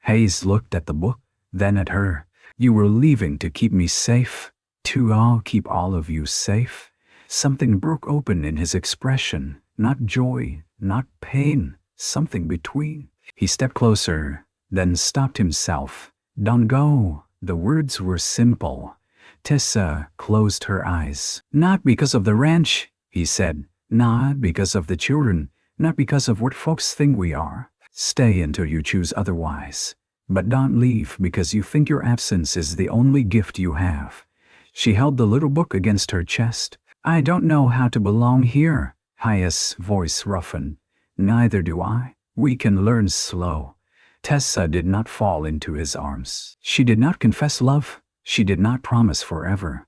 A: Hayes looked at the book, then at her. You were leaving to keep me safe. I'll keep all of you safe. Something broke open in his expression. Not joy, not pain, something between. He stepped closer, then stopped himself. Don't go. The words were simple. Tessa closed her eyes. Not because of the ranch, he said. Not because of the children. Not because of what folks think we are. Stay until you choose otherwise. But don't leave because you think your absence is the only gift you have. She held the little book against her chest. I don't know how to belong here. Hayes' voice roughened. Neither do I. We can learn slow. Tessa did not fall into his arms. She did not confess love. She did not promise forever.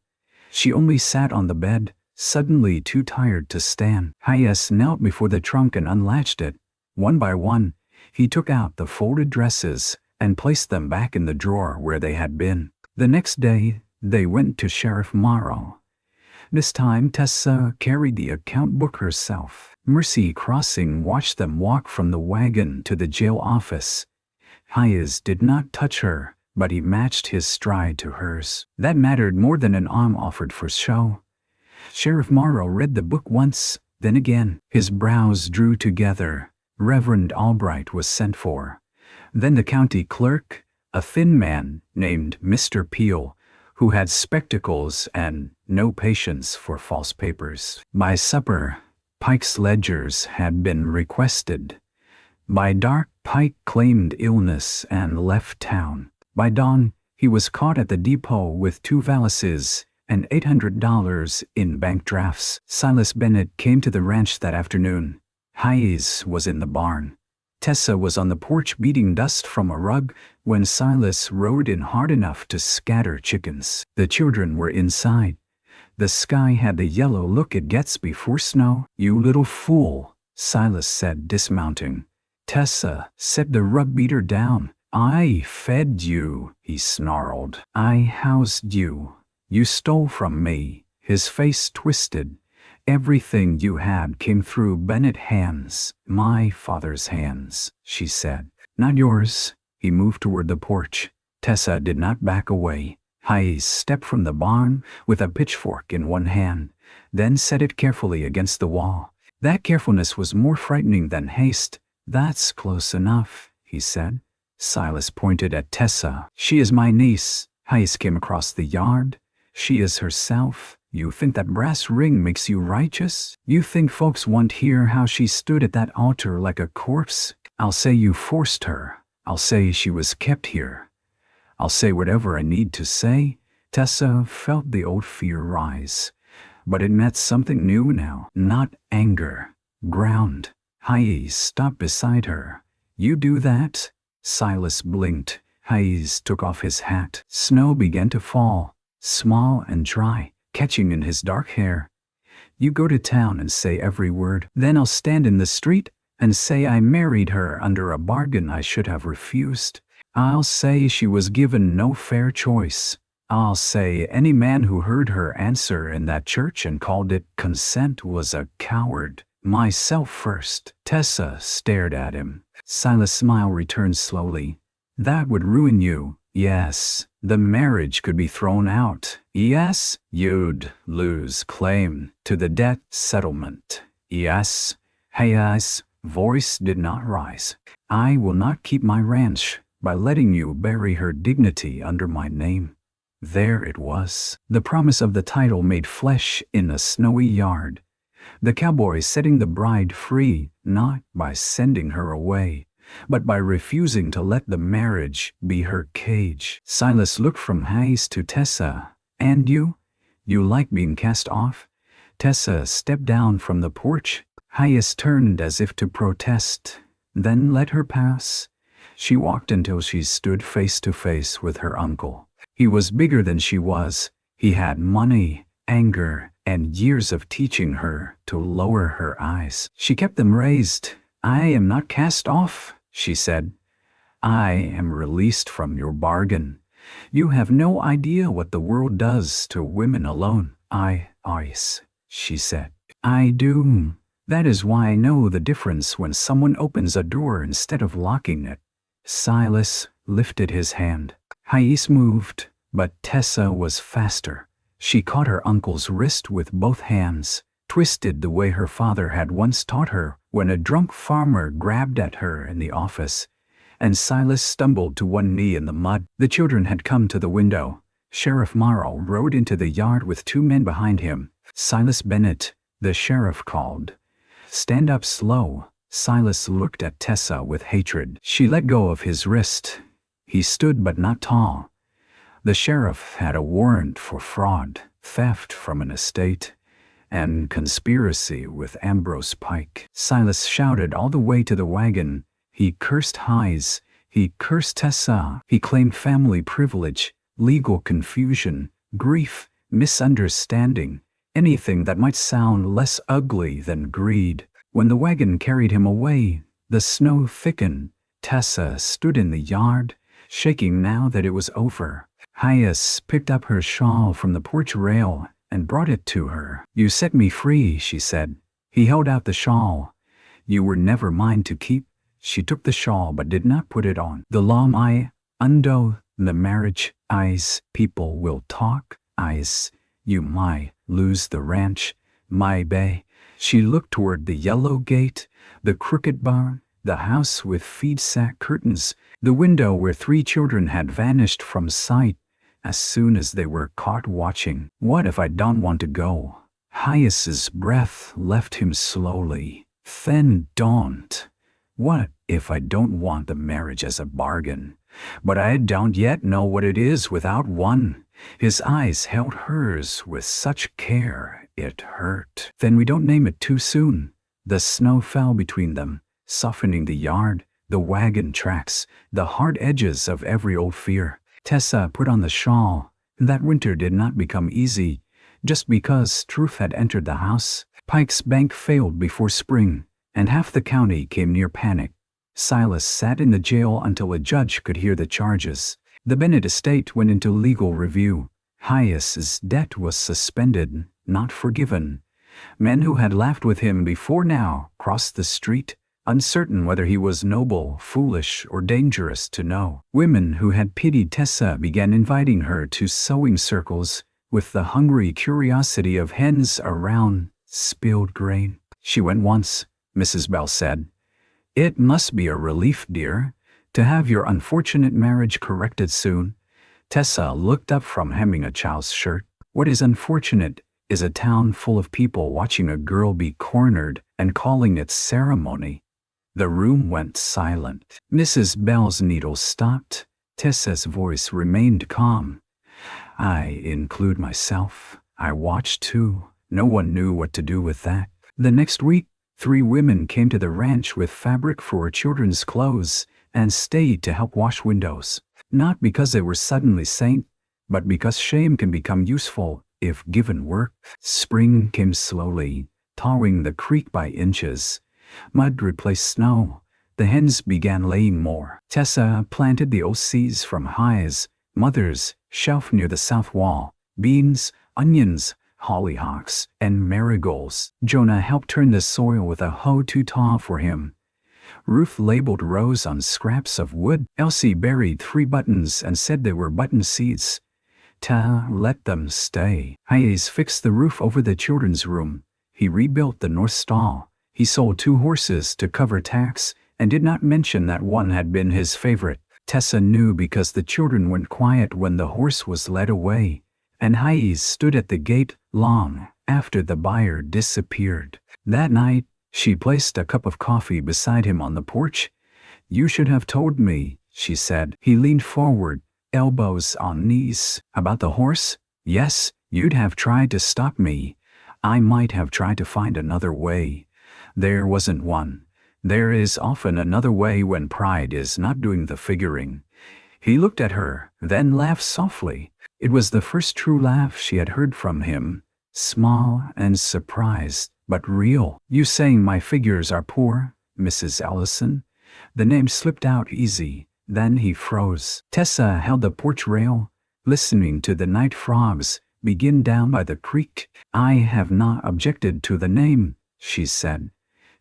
A: She only sat on the bed, suddenly too tired to stand. Hayes knelt before the trunk and unlatched it. One by one, he took out the folded dresses and placed them back in the drawer where they had been. The next day, they went to Sheriff Morrow. This time, Tessa carried the account book herself. Mercy Crossing watched them walk from the wagon to the jail office. Hayes did not touch her, but he matched his stride to hers. That mattered more than an arm offered for show. Sheriff Morrow read the book once, then again. His brows drew together. Reverend Albright was sent for. Then the county clerk, a thin man named Mr. Peel, who had spectacles and no patience for false papers. By supper, Pike's ledgers had been requested. By dark, Pike claimed illness and left town. By dawn, he was caught at the depot with 2 valises and $800 in bank drafts. Silas Bennett came to the ranch that afternoon. Hayes was in the barn. Tessa was on the porch beating dust from a rug when Silas rode in hard enough to scatter chickens. The children were inside. The sky had the yellow look it gets before snow. You little fool, Silas said, dismounting. Tessa, set the rug beater down. I fed you, he snarled. I housed you. You stole from me. His face twisted. Everything you had came through Bennett's hands. My father's hands, she said. Not yours. He moved toward the porch. Tessa did not back away. Hayes stepped from the barn with a pitchfork in one hand, then set it carefully against the wall. That carefulness was more frightening than haste. That's close enough, he said. Silas pointed at Tessa. She is my niece. Hayes came across the yard. She is herself. You think that brass ring makes you righteous? You think folks won't hear how she stood at that altar like a corpse? I'll say you forced her. I'll say she was kept here. I'll say whatever I need to say. Tessa felt the old fear rise, but it meant something new now, not anger. Ground. Hayes stopped beside her. You do that? Silas blinked. Hayes took off his hat. Snow began to fall, small and dry, catching in his dark hair. You go to town and say every word. Then I'll stand in the street and say I married her under a bargain I should have refused. I'll say she was given no fair choice. I'll say any man who heard her answer in that church and called it consent was a coward. Myself first. Tessa stared at him. Silas' smile returned slowly. That would ruin you. Yes. The marriage could be thrown out. Yes. You'd lose claim to the debt settlement. Yes. Hayes' voice did not rise. I will not keep my ranch by letting you bury her dignity under my name. There it was. The promise of the title made flesh in a snowy yard. The cowboy setting the bride free, not by sending her away, but by refusing to let the marriage be her cage. Silas looked from Hayes to Tessa. And you? You like being cast off? Tessa stepped down from the porch. Hayes turned as if to protest, then let her pass. She walked until she stood face to face with her uncle. He was bigger than she was. He had money, anger, and years of teaching her to lower her eyes. She kept them raised. I am not cast off, she said. I am released from your bargain. You have no idea what the world does to women alone. Ice, she said. I do. That is why I know the difference when someone opens a door instead of locking it. Silas lifted his hand. Hayes moved, but Tessa was faster. She caught her uncle's wrist with both hands, twisted the way her father had once taught her when a drunk farmer grabbed at her in the office, and Silas stumbled to one knee in the mud. The children had come to the window. Sheriff Morrow rode into the yard with two men behind him. Silas Bennett, the sheriff called. Stand up slow. Silas looked at Tessa with hatred. She let go of his wrist. He stood but not tall. The sheriff had a warrant for fraud, theft from an estate, and conspiracy with Ambrose Pike. Silas shouted all the way to the wagon. He cursed Hayes. He cursed Tessa. He claimed family privilege, legal confusion, grief, misunderstanding, anything that might sound less ugly than greed. When the wagon carried him away, the snow thickened. Tessa stood in the yard, shaking now that it was over. Hayes picked up her shawl from the porch rail and brought it to her. You set me free, she said. He held out the shawl. You were never mine to keep. She took the shawl but did not put it on. The law I undo the marriage. Eyes, people will talk. Eyes, you might lose the ranch. My bay. She looked toward the yellow gate, the crooked barn, the house with feed-sack curtains, the window where 3 children had vanished from sight as soon as they were caught watching. What if I don't want to go? Hayes's breath left him slowly. Then don't. What if I don't want the marriage as a bargain? But I don't yet know what it is without one. His eyes held hers with such care it hurt. Then we don't name it too soon. The snow fell between them, softening the yard, the wagon tracks, the hard edges of every old fear. Tessa put on the shawl. That winter did not become easy, just because truth had entered the house. Pike's bank failed before spring, and half the county came near panic. Silas sat in the jail until a judge could hear the charges. The Bennett estate went into legal review. Hayes's debt was suspended, not forgiven. Men who had laughed with him before now crossed the street, uncertain whether he was noble, foolish, or dangerous to know. Women who had pitied Tessa began inviting her to sewing circles with the hungry curiosity of hens around spilled grain. She went once, Mrs. Bell said. "It must be a relief, dear, to have your unfortunate marriage corrected soon." Tessa looked up from hemming a child's shirt. "What is unfortunate is a town full of people watching a girl be cornered and calling it ceremony." The room went silent. Mrs. Bell's needle stopped. Tessa's voice remained calm. "I include myself. I watched too. No one knew what to do with that." The next week, 3 women came to the ranch with fabric for children's clothes and stayed to help wash windows. Not because they were suddenly saint, but because shame can become useful if given work. Spring came slowly, thawing the creek by inches. Mud replaced snow. The hens began laying more. Tessa planted the OCs from High's mother's shelf near the south wall. Beans, onions, hollyhocks, and marigolds. Jonah helped turn the soil with a hoe too tall for him. Ruth labeled rows on scraps of wood. Elsie buried 3 buttons and said they were button seeds. Ta let them stay. Hayes fixed the roof over the children's room. He rebuilt the north stall. He sold 2 horses to cover tax and did not mention that one had been his favorite. Tessa knew because the children went quiet when the horse was led away, and Hayes stood at the gate long after the buyer disappeared. That night, she placed a cup of coffee beside him on the porch. "You should have told me," she said. He leaned forward, elbows on knees. "About the horse? Yes, you'd have tried to stop me. I might have tried to find another way. There wasn't one. There is often another way when pride is not doing the figuring." He looked at her, then laughed softly. It was the first true laugh she had heard from him, small and surprised, but real. "You saying my figures are poor, Mrs. Ellison?" The name slipped out easy. Then he froze. Tessa held the porch rail, listening to the night frogs begin down by the creek. "I have not objected to the name," she said.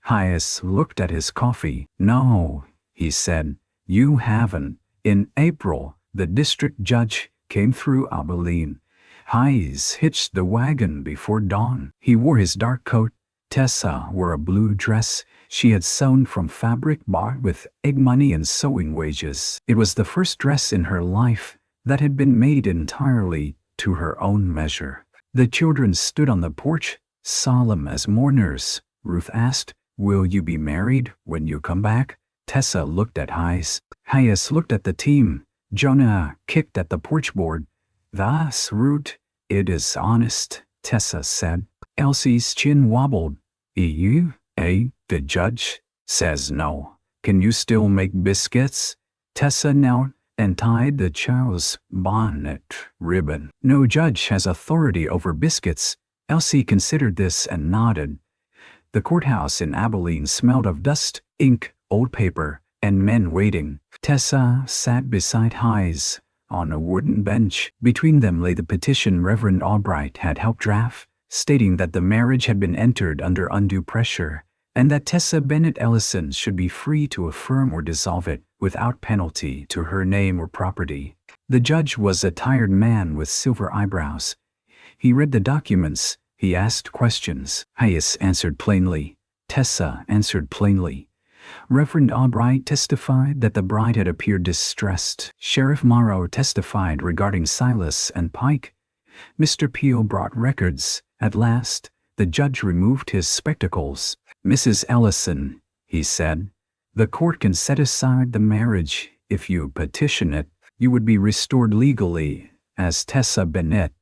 A: Hayes looked at his coffee. "No," he said, "you haven't." In April, the district judge came through Abilene. Hayes hitched the wagon before dawn. He wore his dark coat. Tessa wore a blue dress she had sewn from fabric bought with egg money and sewing wages. It was the first dress in her life that had been made entirely to her own measure. The children stood on the porch, solemn as mourners. Ruth asked, "Will you be married when you come back?" Tessa looked at Hayes. Hayes looked at the team. Jonah kicked at the porch board. "Thus, Ruth, it is honest," Tessa said. Elsie's chin wobbled. "You, eh? The judge says no. Can you still make biscuits?" Tessa knelt and tied the child's bonnet ribbon. "No judge has authority over biscuits." Elsie considered this and nodded. The courthouse in Abilene smelled of dust, ink, old paper, and men waiting. Tessa sat beside Hayes on a wooden bench. Between them lay the petition Reverend Albright had helped draft, stating that the marriage had been entered under undue pressure, and that Tessa Bennett Ellison should be free to affirm or dissolve it without penalty to her name or property. The judge was a tired man with silver eyebrows. He read the documents. He asked questions. Hayes answered plainly. Tessa answered plainly. Reverend Albright testified that the bride had appeared distressed. Sheriff Morrow testified regarding Silas and Pike. Mr. Peel brought records. At last, the judge removed his spectacles. "Mrs. Ellison," he said, "the court can set aside the marriage. If you petition it, you would be restored legally as Tessa Bennett.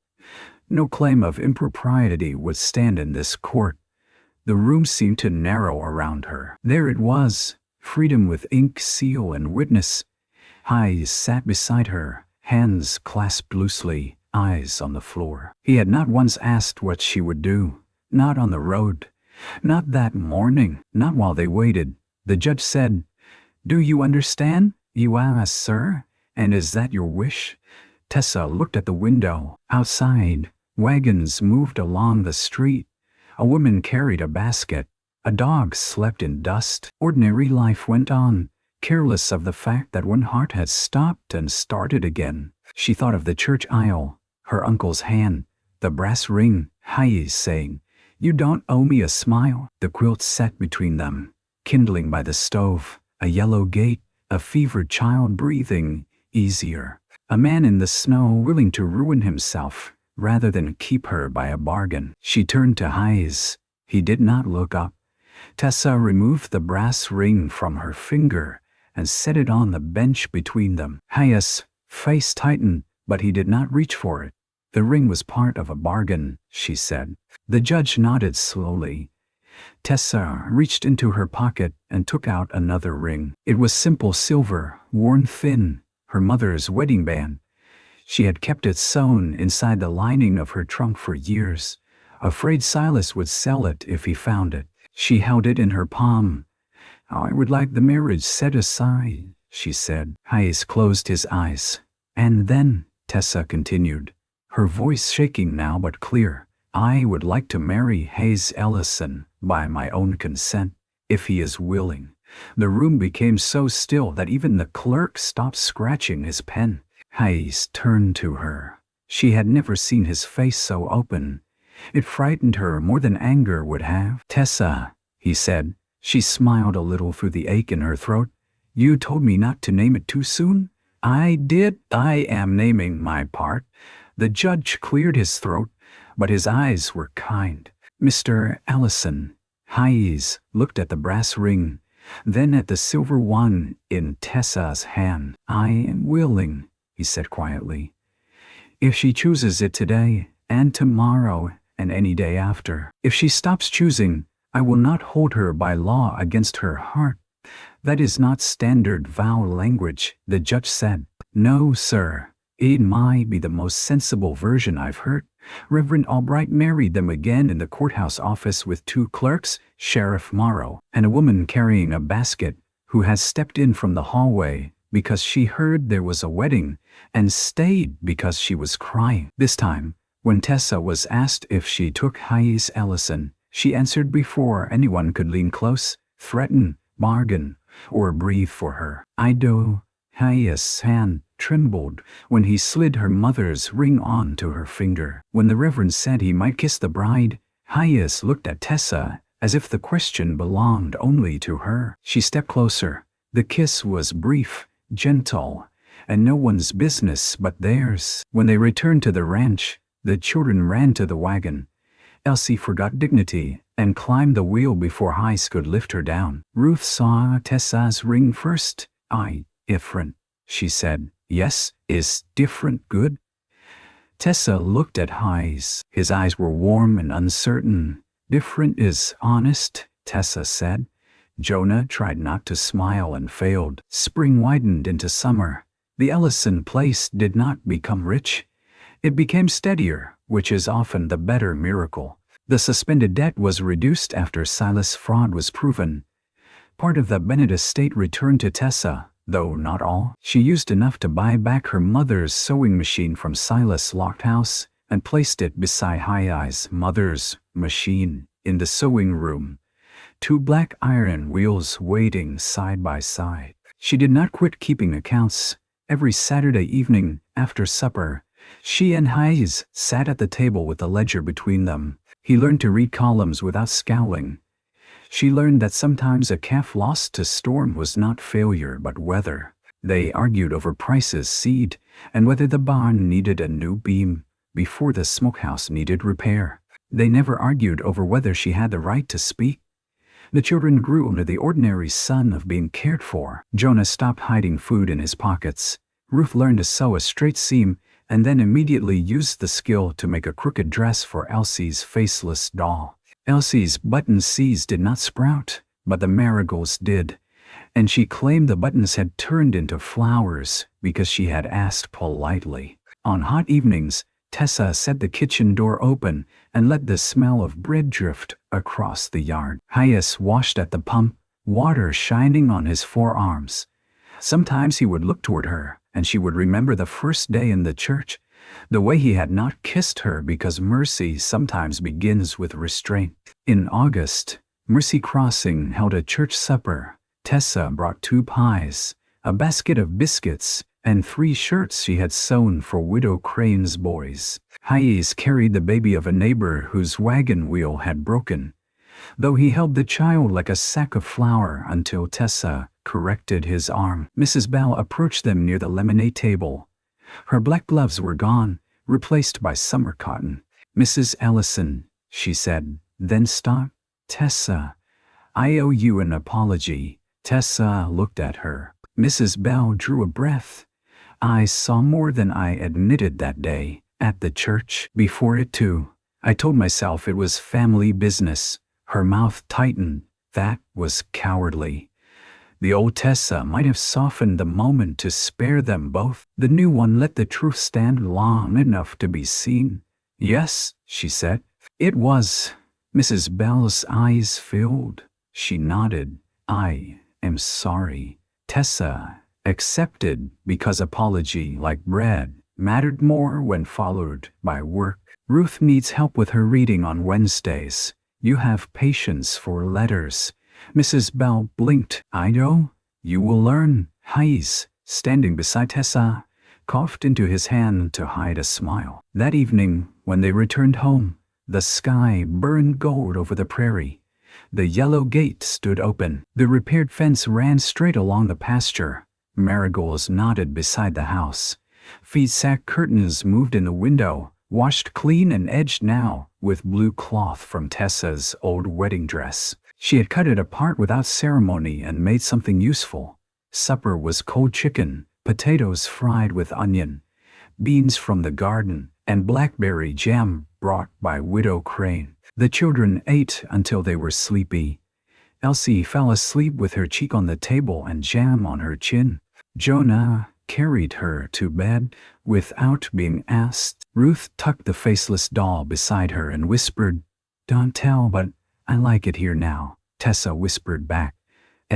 A: No claim of impropriety would stand in this court." The room seemed to narrow around her. There it was, freedom with ink, seal, and witness. Hayes sat beside her, hands clasped loosely, eyes on the floor. He had not once asked what she would do, not on the road, not that morning, not while they waited. The judge said, Do you understand? You asked, sir. And is that your wish? Tessa looked at the window. Outside, wagons moved along the street. A woman carried a basket. A dog slept in dust. Ordinary life went on, careless of the fact that one heart had stopped and started again. She thought of the church aisle, her uncle's hand, the brass ring, Hayes saying, "You don't owe me a smile." The quilt sat between them, kindling by the stove, a yellow gate, a fevered child breathing easier. A man in the snow willing to ruin himself rather than keep her by a bargain. She turned to Hayes. He did not look up. Tessa removed the brass ring from her finger and set it on the bench between them. Hayes' face tightened, but he did not reach for it. The ring was part of a bargain, she said. The judge nodded slowly. Tessa reached into her pocket and took out another ring. It was simple silver, worn thin, her mother's wedding band. She had kept it sewn inside the lining of her trunk for years, afraid Silas would sell it if he found it. She held it in her palm. "I would like the marriage set aside," she said. Hayes closed his eyes. "And then," Tessa continued, her voice shaking now but clear, "I would like to marry Hayes Ellison by my own consent, if he is willing." The room became so still that even the clerk stopped scratching his pen. Hayes turned to her. She had never seen his face so open. It frightened her more than anger would have. "Tessa," he said. She smiled a little through the ache in her throat. "You told me not to name it too soon?" "I did. I am naming my part." The judge cleared his throat, but his eyes were kind. "Mr. Ellison." Hayes looked at the brass ring, then at the silver one in Tessa's hand. "I am willing," he said quietly. "If she chooses it today, and tomorrow, and any day after. If she stops choosing, I will not hold her by law against her heart." "That is not standard vow language," the judge said. "No, sir. It might be the most sensible version I've heard. Reverend Albright married them again in the courthouse office with 2 clerks, Sheriff Morrow, and a woman carrying a basket, who has stepped in from the hallway because she heard there was a wedding, and stayed because she was crying." This time, when Tessa was asked if she took Hayes Ellison, she answered before anyone could lean close, threaten, bargain, or breathe for her. "I do." Hayes' hand trembled when he slid her mother's ring on to her finger. When the Reverend said he might kiss the bride, Hayes looked at Tessa as if the question belonged only to her. She stepped closer. The kiss was brief, gentle, and no one's business but theirs. When they returned to the ranch, the children ran to the wagon. Elsie forgot dignity and climbed the wheel before Hayes could lift her down. Ruth saw Tessa's ring first. Different," she said. "Yes, is different good?" Tessa looked at Hayes. His eyes were warm and uncertain. "Different is honest," Tessa said. Jonah tried not to smile and failed. Spring widened into summer. The Ellison place did not become rich. It became steadier, which is often the better miracle. The suspended debt was reduced after Silas' fraud was proven. Part of the Bennett estate returned to Tessa, though not all. She used enough to buy back her mother's sewing machine from Silas' locked house and placed it beside Hayes' mother's machine in the sewing room, 2 black iron wheels waiting side by side. She did not quit keeping accounts. Every Saturday evening, after supper, she and Hayes sat at the table with the ledger between them. He learned to read columns without scowling. She learned that sometimes a calf lost to storm was not failure but weather. They argued over Price's seed and whether the barn needed a new beam before the smokehouse needed repair. They never argued over whether she had the right to speak. The children grew under the ordinary sun of being cared for. Jonah stopped hiding food in his pockets. Ruth learned to sew a straight seam and then immediately used the skill to make a crooked dress for Elsie's faceless doll. Elsie's button seeds did not sprout, but the marigolds did, and she claimed the buttons had turned into flowers because she had asked politely. On hot evenings, Tessa set the kitchen door open and let the smell of bread drift across the yard. Hayes washed at the pump, water shining on his forearms. Sometimes he would look toward her, and she would remember the first day in the church, the way he had not kissed her because mercy sometimes begins with restraint. In August, Mercy Crossing held a church supper. Tessa brought 2 pies, a basket of biscuits, and 3 shirts she had sewn for Widow Crane's boys. Hayes carried the baby of a neighbor whose wagon wheel had broken, though he held the child like a sack of flour until Tessa corrected his arm. Mrs. Bell approached them near the lemonade table. Her black gloves were gone, replaced by summer cotton. "Mrs. Ellison," she said, then stopped. "Tessa, I owe you an apology." Tessa looked at her. Mrs. Bell drew a breath. "I saw more than I admitted that day, at the church. Before it too. I told myself it was family business." Her mouth tightened. That was cowardly. The old Tessa might have softened the moment to spare them both. The new one let the truth stand long enough to be seen. "Yes," she said. "It was." Mrs. Bell's eyes filled. She nodded. "I am sorry." Tessa accepted because apology, like bread, mattered more when followed by work. "Ruth needs help with her reading on Wednesdays. You have patience for letters." Mrs. Bell blinked. "I know. You will learn." Hayes, standing beside Tessa, coughed into his hand to hide a smile. That evening, when they returned home, the sky burned gold over the prairie. The yellow gate stood open. The repaired fence ran straight along the pasture. Marigolds nodded beside the house. Feed sack curtains moved in the window, washed clean and edged now with blue cloth from Tessa's old wedding dress. She had cut it apart without ceremony and made something useful. Supper was cold chicken, potatoes fried with onion, beans from the garden, and blackberry jam brought by Widow Crane. The children ate until they were sleepy. Elsie fell asleep with her cheek on the table and jam on her chin. Jonah carried her to bed without being asked. Ruth tucked the faceless doll beside her and whispered, "Don't tell, but I like it here now." Tessa whispered back,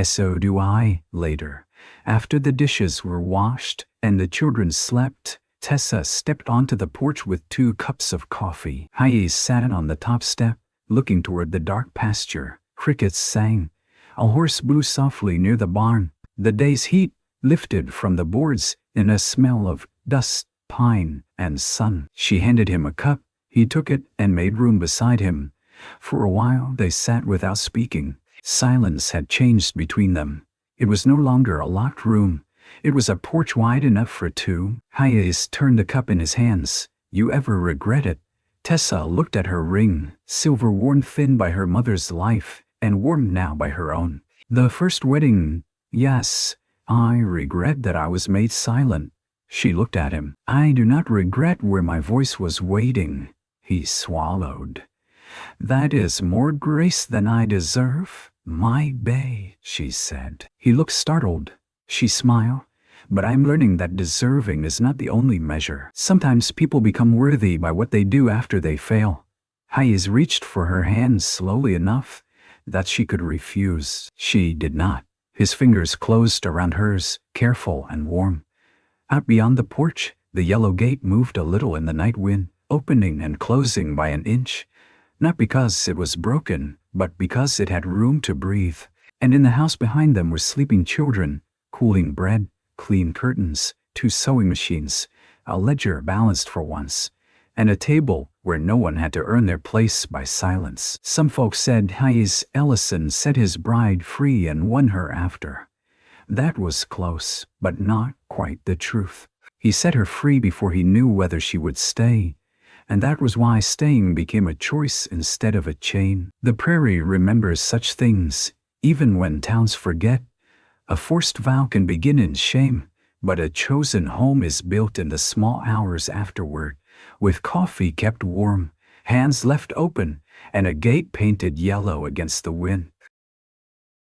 A: "So do I." Later, after the dishes were washed and the children slept, Tessa stepped onto the porch with 2 cups of coffee. Hayes sat on the top step, looking toward the dark pasture. Crickets sang. A horse blew softly near the barn. The day's heat lifted from the boards in a smell of dust, pine, and sun. She handed him a cup. He took it and made room beside him. For a while they sat without speaking. Silence had changed between them. It was no longer a locked room. It was a porch wide enough for 2. Hayes turned the cup in his hands. "You ever regret it?" Tessa looked at her ring, silver worn thin by her mother's life, and warmed now by her own. "The first wedding, yes. I regret that I was made silent." She looked at him. "I do not regret where my voice was waiting." He swallowed. "That is more grace than I deserve, my bae," she said. He looked startled. She smiled. "But I'm learning that deserving is not the only measure. Sometimes people become worthy by what they do after they fail." Hayes reached for her hand slowly enough that she could refuse. She did not. His fingers closed around hers, careful and warm. Out beyond the porch, the yellow gate moved a little in the night wind, opening and closing by an inch. Not because it was broken, but because it had room to breathe. And in the house behind them were sleeping children, cooling bread, clean curtains, 2 sewing machines, a ledger balanced for once, and a table where no one had to earn their place by silence. Some folks said Hayes Ellison set his bride free and won her after. That was close, but not quite the truth. He set her free before he knew whether she would stay, and that was why staying became a choice instead of a chain. The prairie remembers such things, even when towns forget. A forced vow can begin in shame, but a chosen home is built in the small hours afterward, with coffee kept warm, hands left open, and a gate painted yellow against the wind.